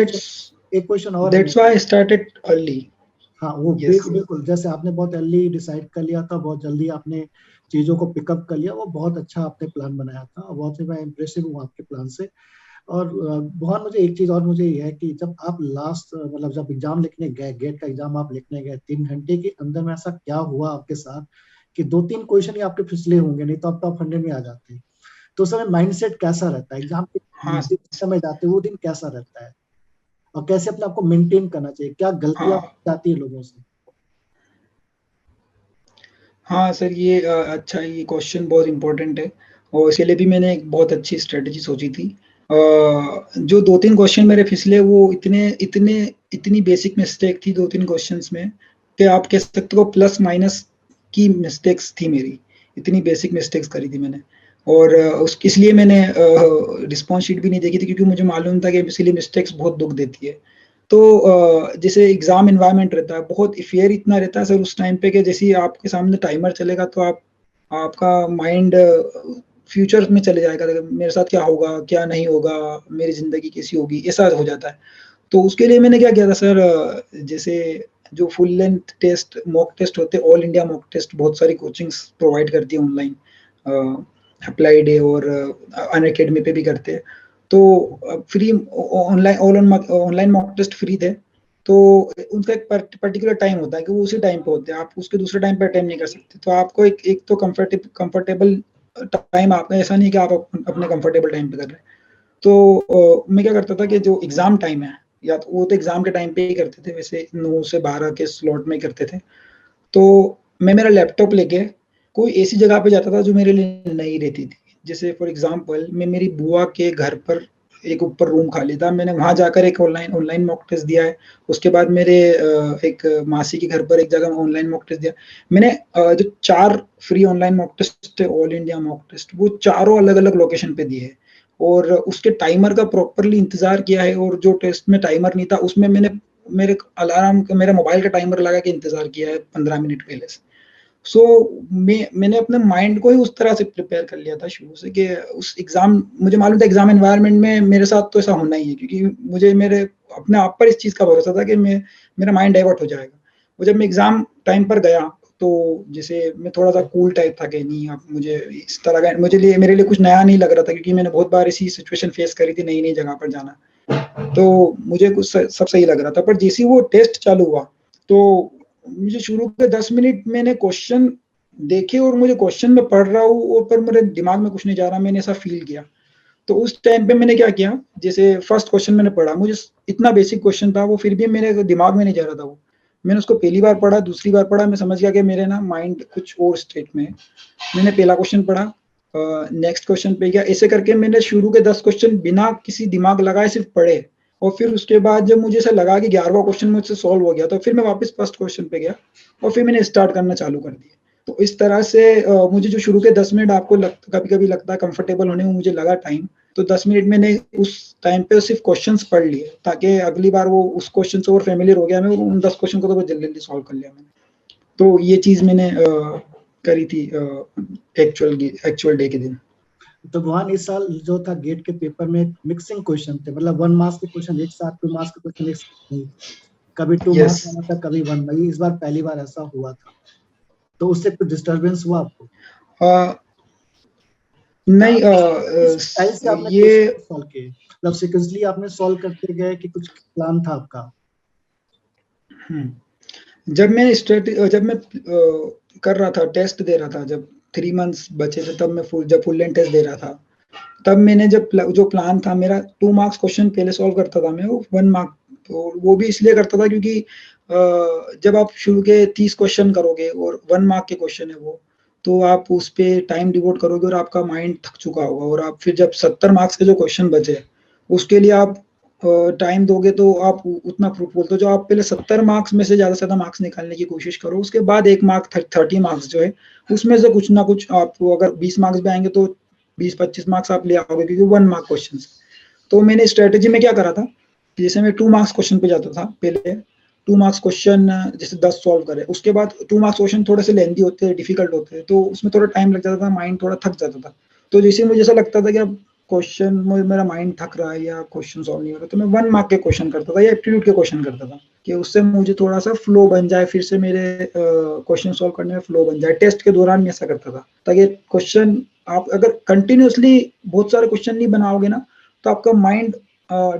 A: एक क्वेश्चन और है
B: दैट्स
A: मेरा।
B: Why I started early.
A: हाँ वो
B: यस।
A: बिल्कुल जैसे आपने बहुत अर्ली डिसाइड कर लिया था, बहुत जल्दी आपने चीजों को पिकअप कर लिया, वो बहुत अच्छा आपने प्लान बनाया था और बहुत ही मैं इम्प्रेसिव हूँ आपके प्लान से। और बहुत मुझे एक चीज और मुझे ये है कि जब आप लास्ट मतलब जब एग्जाम लिखने गए, गेट का एग्जाम आप लिखने गए, 3 घंटे के अंदर में ऐसा क्या हुआ आपके साथ कि 2-3 क्वेश्चन ही आपके फिसले होंगे, नहीं तो आप टॉप 100 में आ जाते हैं। तो उस समय माइंडसेट कैसा रहता है एग्जाम के
B: हाँ।
A: जिस समय जाते हैं वो दिन कैसा रहता है, और कैसे अपने आप को मेंटेन करना चाहिए, क्या गलतियां
B: हाँ।
A: हो जाती है लोगों से?
B: हाँ सर, ये अच्छा, ये क्वेश्चन बहुत इम्पोर्टेंट है और इसके लिए भी मैंने एक बहुत अच्छी स्ट्रेटजी सोची थी। जो 2-3 क्वेश्चन मेरे फिसले, वो इतने इतने इतनी बेसिक मिस्टेक थी 2-3 क्वेश्चंस में कि आप कह सकते हो प्लस माइनस की मिस्टेक्स थी मेरी। इतनी बेसिक मिस्टेक्स करी थी मैंने। और उस इसलिए मैंने रिस्पॉन्स शीट भी नहीं देखी थी, क्योंकि मुझे मालूम था कि इसलिए मिस्टेक्स बहुत दुःख देती है। तो जैसे एग्जाम एनवायरनमेंट रहता है, बहुत फेयर इतना रहता है सर उस टाइम पे कि जैसे ही आपके सामने टाइमर चलेगा तो आपका माइंड फ्यूचर में चले जाएगा, मेरे साथ क्या होगा, क्या नहीं होगा, मेरी ज़िंदगी कैसी होगी, ऐसा हो जाता है। तो उसके लिए मैंने क्या किया था सर, जैसे जो full length test, mock test होते हैं, ऑल इंडिया मॉक टेस्ट बहुत सारी कोचिंग्स प्रोवाइड करती है ऑनलाइन, अप्लाइड है और अनअकैडमी पे भी करते हैं। तो free online online mock test free थे। तो उनका एक पर्टिकुलर टाइम होता है कि वो उसी टाइम पे होते हैं, आप उसके दूसरे टाइम पे अटेंड नहीं कर सकते। तो आपको एक तो कंफर्टेबल टाइम, आपका ऐसा नहीं कि आप अपने कंफर्टेबल टाइम पे कर रहे हैं। तो मैं क्या करता था कि जो एग्जाम टाइम है, या तो वो तो एग्जाम के टाइम पे ही करते थे, वैसे 9 से 12 के स्लॉट में करते थे। तो मैं मेरा लैपटॉप लेके कोई ऐसी जगह पे जाता था जो मेरे लिए नई रहती थी। जैसे फॉर एग्जांपल मैं मेरी बुआ के घर पर, एक ऊपर रूम खाली था, मैंने वहाँ जाकर एक ऑनलाइन ऑनलाइन मॉक टेस्ट दिया है। उसके बाद मेरे एक मासी के घर पर एक जगह ऑनलाइन मॉक टेस्ट दिया। मैंने जो 4 फ्री ऑनलाइन मॉक टेस्ट थे, ऑल इंडिया मॉक टेस्ट, वो चारों अलग-अलग लोकेशन पे दिए हैं और उसके टाइमर का प्रॉपरली इंतज़ार किया है। और जो टेस्ट में टाइमर नहीं था, उसमें मैंने मेरे अलार्म मेरे मोबाइल का टाइमर लगा के इंतज़ार किया है 15 मिनट पहले से। सो मैंने अपने माइंड को ही उस तरह से प्रिपेयर कर लिया था शुरू से कि उस एग्ज़ाम, मुझे मालूम था एग्ज़ाम एनवायरनमेंट में मेरे साथ तो ऐसा होना ही है, क्योंकि मुझे मेरे अपने आप पर इस चीज़ का भरोसा था कि मेरा माइंड डाइवर्ट हो जाएगा। और जब मैं एग्ज़ाम टाइम पर गया, तो जैसे मैं थोड़ा-सा कूल टाइप था कि नहीं, अब मुझे इस तरह का मेरे लिए कुछ नया नहीं लग रहा था, क्योंकि मैंने बहुत बार ऐसी सिचुएशन फेस करी थी नई-नई जगह पर जाना। तो मुझे कुछ सब सही लग रहा था। पर जैसे ही वो टेस्ट चालू हुआ, तो मुझे शुरू के 10 मिनट मैंने क्वेश्चन देखे और मुझे क्वेश्चन मैं पढ़ रहा हूँ और पर मेरे दिमाग में कुछ नहीं जा रहा, मैंने ऐसा फ़ील किया। तो उस टाइम पे मैंने क्या किया, जैसे फर्स्ट क्वेश्चन मैंने पढ़ा, मुझे इतना बेसिक क्वेश्चन था वो, फिर भी मेरे दिमाग में नहीं जा रहा था वो। मैंने उसको पहली बार पढ़ा, दूसरी बार पढ़ा, मैं समझ गया कि मेरे ना माइंड कुछ और स्टेट में है। मैंने पहला क्वेश्चन पढ़ा, नेक्स्ट क्वेश्चन पे गया, ऐसे करके मैंने शुरू के 10 क्वेश्चन बिना किसी दिमाग लगाए सिर्फ पढ़े। और फिर उसके बाद जब मुझे ऐसा लगा कि 11वां क्वेश्चन मुझसे सॉल्व हो गया, तो फिर मैं वापस फर्स्ट क्वेश्चन पे गया और फिर मैंने स्टार्ट करना चालू कर दिया। तो इस तरह से मुझे जो शुरू के 10 मिनट आपको कभी-कभी लगता है कंफर्टेबल होने में मुझे लगा टाइम, तो 10 मिनट मैंने उस टाइम पे सिर्फ क्वेश्चन्स पढ़ लिए, ताकि अगली बार वो उस क्वेश्चन से और फ़ैमिलियर हो गया मैं, उन 10 क्वेश्चन को तो बहुत जल्दी-जल्दी सॉल्व कर लिया मैंने। तो ये चीज़ मैंने करी थी एक्चुअल डे के दिन।
A: तो भगवान इस साल जो था गेट के पेपर में मिक्सिंग क्वेश्चन थे, मतलब 1 मार्क्स के क्वेश्चन एक साथ, 2 मार्क्स के क्वेश्चन एक साथ नहीं, कभी 2
B: यस।
A: मार्क्स आना था, कभी 1, भाई इस बार पहली बार ऐसा हुआ था। तो उससे कुछ डिस्टर्बेंस हुआ आपको?
B: अ,
A: या
B: नहीं,
A: किस स्टाइल से आपने
B: ये
A: क्वेश्चन को सॉल्व किए? मतलब सीक्वेंसली आपने सॉल्व करते गए कि कुछ प्लान था आपका?
B: जब मैं कर रहा था, टेस्ट दे रहा था, जब 3 मंथ्स बचे थे, तब मैं जब फुल लेंथ टेस्ट दे रहा था, तब मैंने जो प्लान था मेरा, 2 मार्क्स क्वेश्चन पहले सॉल्व करता था मैं, वो 1 मार्क, तो वो भी इसलिए करता था क्योंकि जब आप शुरू के 30 क्वेश्चन करोगे और 1 मार्क के क्वेश्चन है वो, तो आप उस पे टाइम डिवोट करोगे और आपका माइंड थक चुका होगा, और आप फिर जब 70 मार्क्स के जो क्वेश्चन बचे, उसके लिए आप टाइम दोगे तो आप उतना फ्रूटफुल, तो जो आप पहले 70 मार्क्स में से ज़्यादा से ज़्यादा मार्क्स निकालने की कोशिश करो, उसके बाद 1 मार्क 30 मार्क्स जो है, उसमें से कुछ ना कुछ आपको, अगर 20 मार्क्स भी आएँगे तो 20-25 मार्क्स आप ले आओगे, क्योंकि 1 मार्क क्वेश्चंस। तो मैंने स्ट्रैटेजी में क्या करा था, जैसे मैं 2 मार्क्स क्वेश्चन पे जाता था पहले, 2 मार्क्स क्वेश्चन जैसे 10 सॉल्व करे, उसके बाद 2 मार्क्स क्वेश्चन थोड़े से लेंथी होते हैं, डिफिकल्ट होते हैं, तो उसमें थोड़ा टाइम लग जाता था, माइंड थोड़ा थक जाता था। तो जैसे मुझे ऐसा लगता था कि अब क्वेश्चन में मेरा माइंड थक रहा है या क्वेश्चन सॉल्व नहीं हो रहा, तो मैं 1 मार्क के क्वेश्चन करता था या एप्टीट्यूड के क्वेश्चन करता था, कि उससे मुझे थोड़ा-सा फ्लो बन जाए, फिर से मेरे क्वेश्चन सॉल्व करने में फ्लो बन जाए। टेस्ट के दौरान मैं ऐसा करता था, ताकि क्वेश्चन आप अगर कंटिन्यूअसली बहुत सारे क्वेश्चन नहीं बनाओगे ना, तो आपका माइंड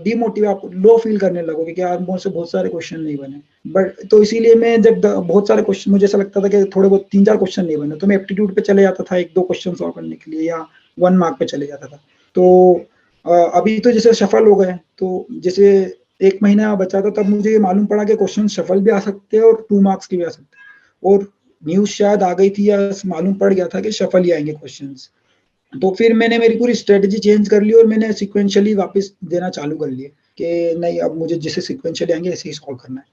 B: डिमोटिवेट, आप लो फील करने लगोगे कि यार मुझसे बहुत सारे क्वेश्चन नहीं बने। बट तो इसीलिए मैं जब बहुत सारे क्वेश्चन, मुझे ऐसा लगता था कि थोड़े बहुत 3-4 क्वेश्चन नहीं बने, तो मैं एप्टीट्यूड पे चले जाता था 1-2 क्वेश्चन सॉल्व करने के लिए, या 1 मार्क पे चले जाता था। तो अभी तो जैसे सफल हो गए, तो जैसे 1 महीना बचा था, तब मुझे ये मालूम पड़ा कि क्वेश्चन सफल भी आ सकते हैं और 2 मार्क्स के भी आ सकते हैं, और न्यूज़ शायद आ गई थी या मालूम पड़ गया था कि सफल ही आएँगे क्वेश्चंस। तो फिर मैंने मेरी पूरी स्ट्रेटजी चेंज कर ली और मैंने सीक्वेंशियली वापस देना चालू कर लिए, कि नहीं, अब मुझे जैसे सीक्वेंशियली आएँगे ऐसे ही सॉल्व करना है।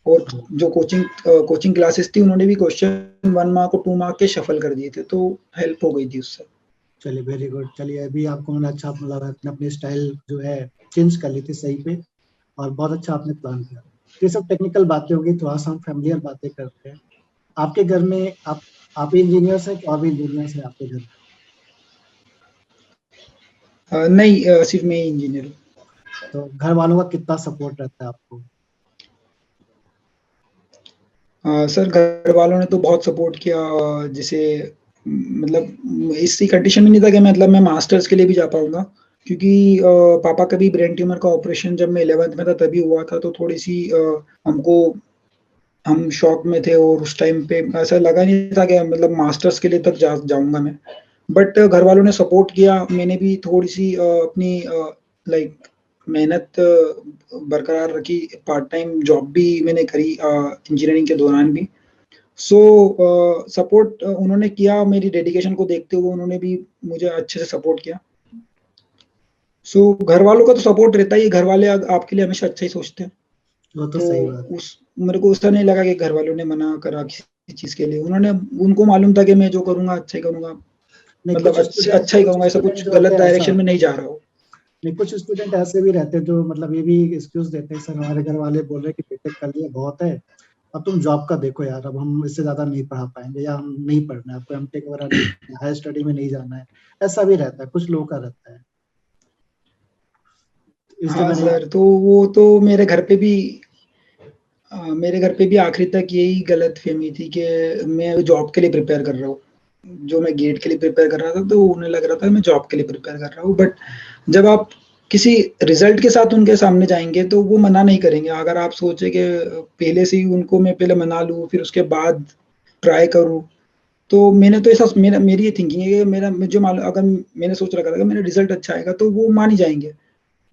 B: और जो कोचिंग क्लासेस थी, उन्होंने भी क्वेश्चन 1 मार्क और 2 मार्क के शफल कर दिए थे, तो हेल्प हो गई थी उससे।
A: चलिए वेरी गुड। चलिए अभी आपको मैंने अच्छा, मतलब आपने अपनी स्टाइल जो है चेंज कर ली थी सही पे, और बहुत अच्छा आपने प्लान किया। तो ये सब टेक्निकल बातें होगी, थोड़ा सा हम फैमिलियर बातें करते हैं। आपके घर में आप ही इंजीनियर्स हैं कि और भी इंजीनियर्स हैं आपके घर में?
B: नहीं, सिर्फ मैं ही इंजीनियर हूँ।
A: तो घर वालों का कितना सपोर्ट रहता है आपको?
B: सर, घर वालों ने तो बहुत सपोर्ट किया, जैसे मतलब इसी कंडीशन में नहीं था कि मतलब मैं मास्टर्स के लिए भी जा पाऊँगा। क्योंकि पापा का भी ब्रेन ट्यूमर का ऑपरेशन जब मैं 11th में था तभी हुआ था, तो थोड़ी-सी हम शॉक में थे और उस टाइम पे ऐसा लगा नहीं था कि मतलब मास्टर्स के लिए तक जाऊँगा मैं। बट घर वालों ने सपोर्ट किया, मैंने भी थोड़ी-सी अपनी लाइक मेहनत बरकरार रखी, पार्ट टाइम जॉब भी मैंने करी इंजीनियरिंग के दौरान भी। सो सपोर्ट उन्होंने किया, मेरी डेडिकेशन को देखते हुए उन्होंने भी मुझे अच्छे से सपोर्ट किया। सो घर वालों का तो सपोर्ट रहता ही है, घर वाले आपके लिए हमेशा अच्छा ही सोचते हैं।
A: वो तो
B: तो
A: सही बात है।
B: उस मेरे को ऐसा नहीं लगा कि घर वालों ने मना करा किसी चीज़ के लिए। उनको मालूम था कि मैं जो करूँगा अच्छा ही करूँगा,
A: नहीं
B: मतलब अच्छा ही
A: कुछ
B: करूँगा, ऐसा
A: स्टूडेंट
B: कुछ
A: जो होते
B: गलत
A: हैं ऐसा,
B: डायरेक्शन में नहीं जा रहा हूँ।
A: नहीं कुछ स्टूडेंट ऐसे भी रहते हैं जो मतलब ये भी एक्सक्यूज देते हैं, सर हमारे घर वाले बोल रहे हैं कि बीटेक कर लिया बहुत है, अब तुम जॉब का देखो यार, अब हम इससे ज्यादा नहीं पढ़ा पाएंगे, या हम नहीं पढ़ना है, आपको एमटेक वगैरह नहीं करना है, हायर स्टडी में नहीं जाना है। ऐसा भी रहता है, कुछ लोगों का रहता है, इसलिए
B: हाँ
A: मैंने।
B: सर, तो वो तो मेरे घर पे भी आखिरी तक यही गलतफ़हमी थी कि मैं जॉब के लिए प्रिपेयर कर रहा हूँ। जो मैं गेट के लिए प्रिपेयर कर रहा था, तो उन्हें लग रहा था मैं जॉब के लिए प्रिपेयर कर रहा हूँ। बट जब आप किसी रिज़ल्ट के साथ उनके सामने जाएँगे, तो वो मना नहीं करेंगे। अगर आप सोचे कि पहले से ही उनको मैं पहले मना लूँ, फिर उसके बाद ट्राई करूँ, तो मैंने तो ऐसा मेरी ये थिंकिंग है कि मेरा मुझे मालूम, अगर मैंने सोच रखा था कि मेरा रिज़ल्ट अच्छा आएगा, तो वो मान ही जाएँगे।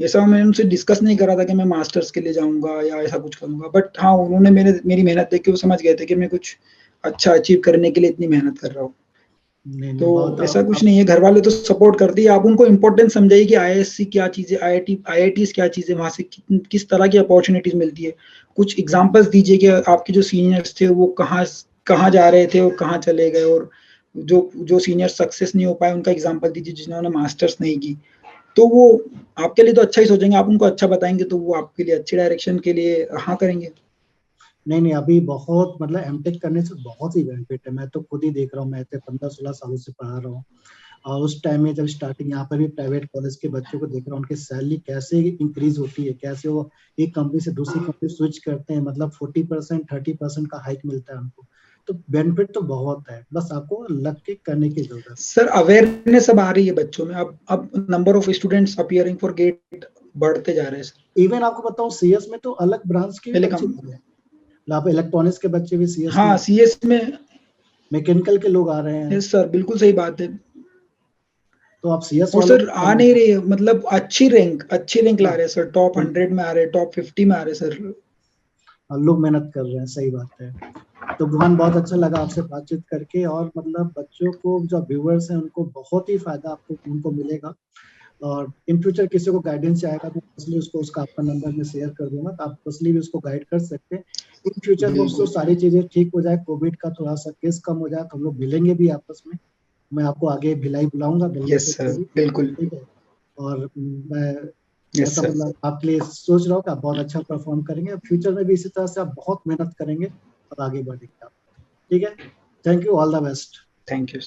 B: ऐसा मैंने उनसे डिस्कस नहीं करा था कि मैं मास्टर्स के लिए जाऊँगा या ऐसा कुछ करूँगा। बट हाँ, उन्होंने मेरी मेहनत देख के वो समझ गए थे कि मैं कुछ अच्छा अचीव करने के लिए इतनी मेहनत कर रहा हूँ।
A: नहीं
B: तो
A: नहीं बहुत
B: ऐसा कुछ
A: आप।
B: नहीं है, घर वाले तो सपोर्ट करते ही, आप उनको इम्पोर्टेंस समझाइए कि आईआईएससी क्या चीज़ है, आईआईटीज़ क्या चीज़ है, वहाँ से किस तरह की अपॉर्च्युनिटीज़ मिलती है। कुछ एग्ज़ाम्पल्स दीजिए कि आपके जो सीनियर्स थे वो कहाँ जा रहे थे और कहाँ चले गए, और जो सीनियर सक्सेस नहीं हो पाए उनका एग्ज़ाम्पल दीजिए जिन्होंने मास्टर्स नहीं की। तो वो आपके लिए तो अच्छा ही सोचेंगे, आप उनको अच्छा बताएँगे तो वो आपके लिए अच्छे डायरेक्शन के लिए हाँ करेंगे।
A: नहीं नहीं अभी बहुत मतलब एमटेक करने से बहुत ही बेनिफिट है, मैं तो खुद ही देख रहा हूँ, मैं तो 15-16 सालों से पढ़ा रहा हूँ। और उस टाइम में जब स्टार्टिंग यहाँ पर भी प्राइवेट कॉलेज के बच्चों को देख रहा हूँ, उनकी सैलरी कैसे इंक्रीज होती है, कैसे वो एक कंपनी से दूसरी कंपनी स्विच करते हैं, मतलब 40% 30% का हाइक मिलता है उनको। तो बेनिफिट तो बहुत है, बस आपको लग के करने की जरूरत है।
B: सर अवेयरनेस अब आ रही है बच्चों में, अब number of students appearing for GATE बढ़ते जा रहे हैं सर।
A: इवन आपको बताऊं सीएस में तो अलग ब्रांच के भी
B: पहले
A: बच्चे
B: कम,
A: जा रहे हैं, आप इलेक्ट्रॉनिक्स के बच्चे भी सीएस में,
B: हाँ, सीएस में,
A: मैकेनिकल के लोग आ रहे हैं,
B: यस सर, बिल्कुल सही बात है।
A: तो आप सीएस
B: और
A: वालों
B: सर
A: को
B: आ
A: करना
B: नहीं
A: चाहिए।
B: रही है, मतलब अच्छी रैंक ला
A: हाँ
B: रहे हैं सर, टॉप
A: बिल्कुल।
B: 100 में आ रहे हैं, टॉप 50 में आ रहे हैं सर।
A: लोग मेहनत कर रहे हैं, सही बात है। तो भगवान बहुत अच्छा लगा आपसे बातचीत करके, और मतलब बच्चों को जो व्यूअर्स हैं उनको बहुत ही फायदा आपको उनको मिलेगा। और इन फ्यूचर किसी को गाइडेंस चाहेगा तो पर्सनली उसको उसका आपका नंबर मैं शेयर कर दूंगा, तो आप पर्सनली भी उसको गाइड कर सकते हैं। इन फ्यूचर वो उसको
B: बिल्कुल,
A: सारी चीजें ठीक हो जाए, कोविड का थोड़ा सा केस कम हो जाए, तो हम लोग मिलेंगे भी आपस में। मैं आपको आगे भिलाई बुलाऊंगा, मिलने
B: यस
A: के
B: सर,
A: लिए भी।
B: बिल्कुल,
A: ठीक है। और मैं
B: यस
A: ऐसा
B: सर,
A: मतलब आपके लिए सोच रहा हूँ कि आप बहुत अच्छा परफॉर्म करेंगे, फ्यूचर में भी इसी तरह से आप बहुत मेहनत करेंगे और आगे बढ़ेंगे आप। ठीक है। Thank you, all the best.
B: Thank you.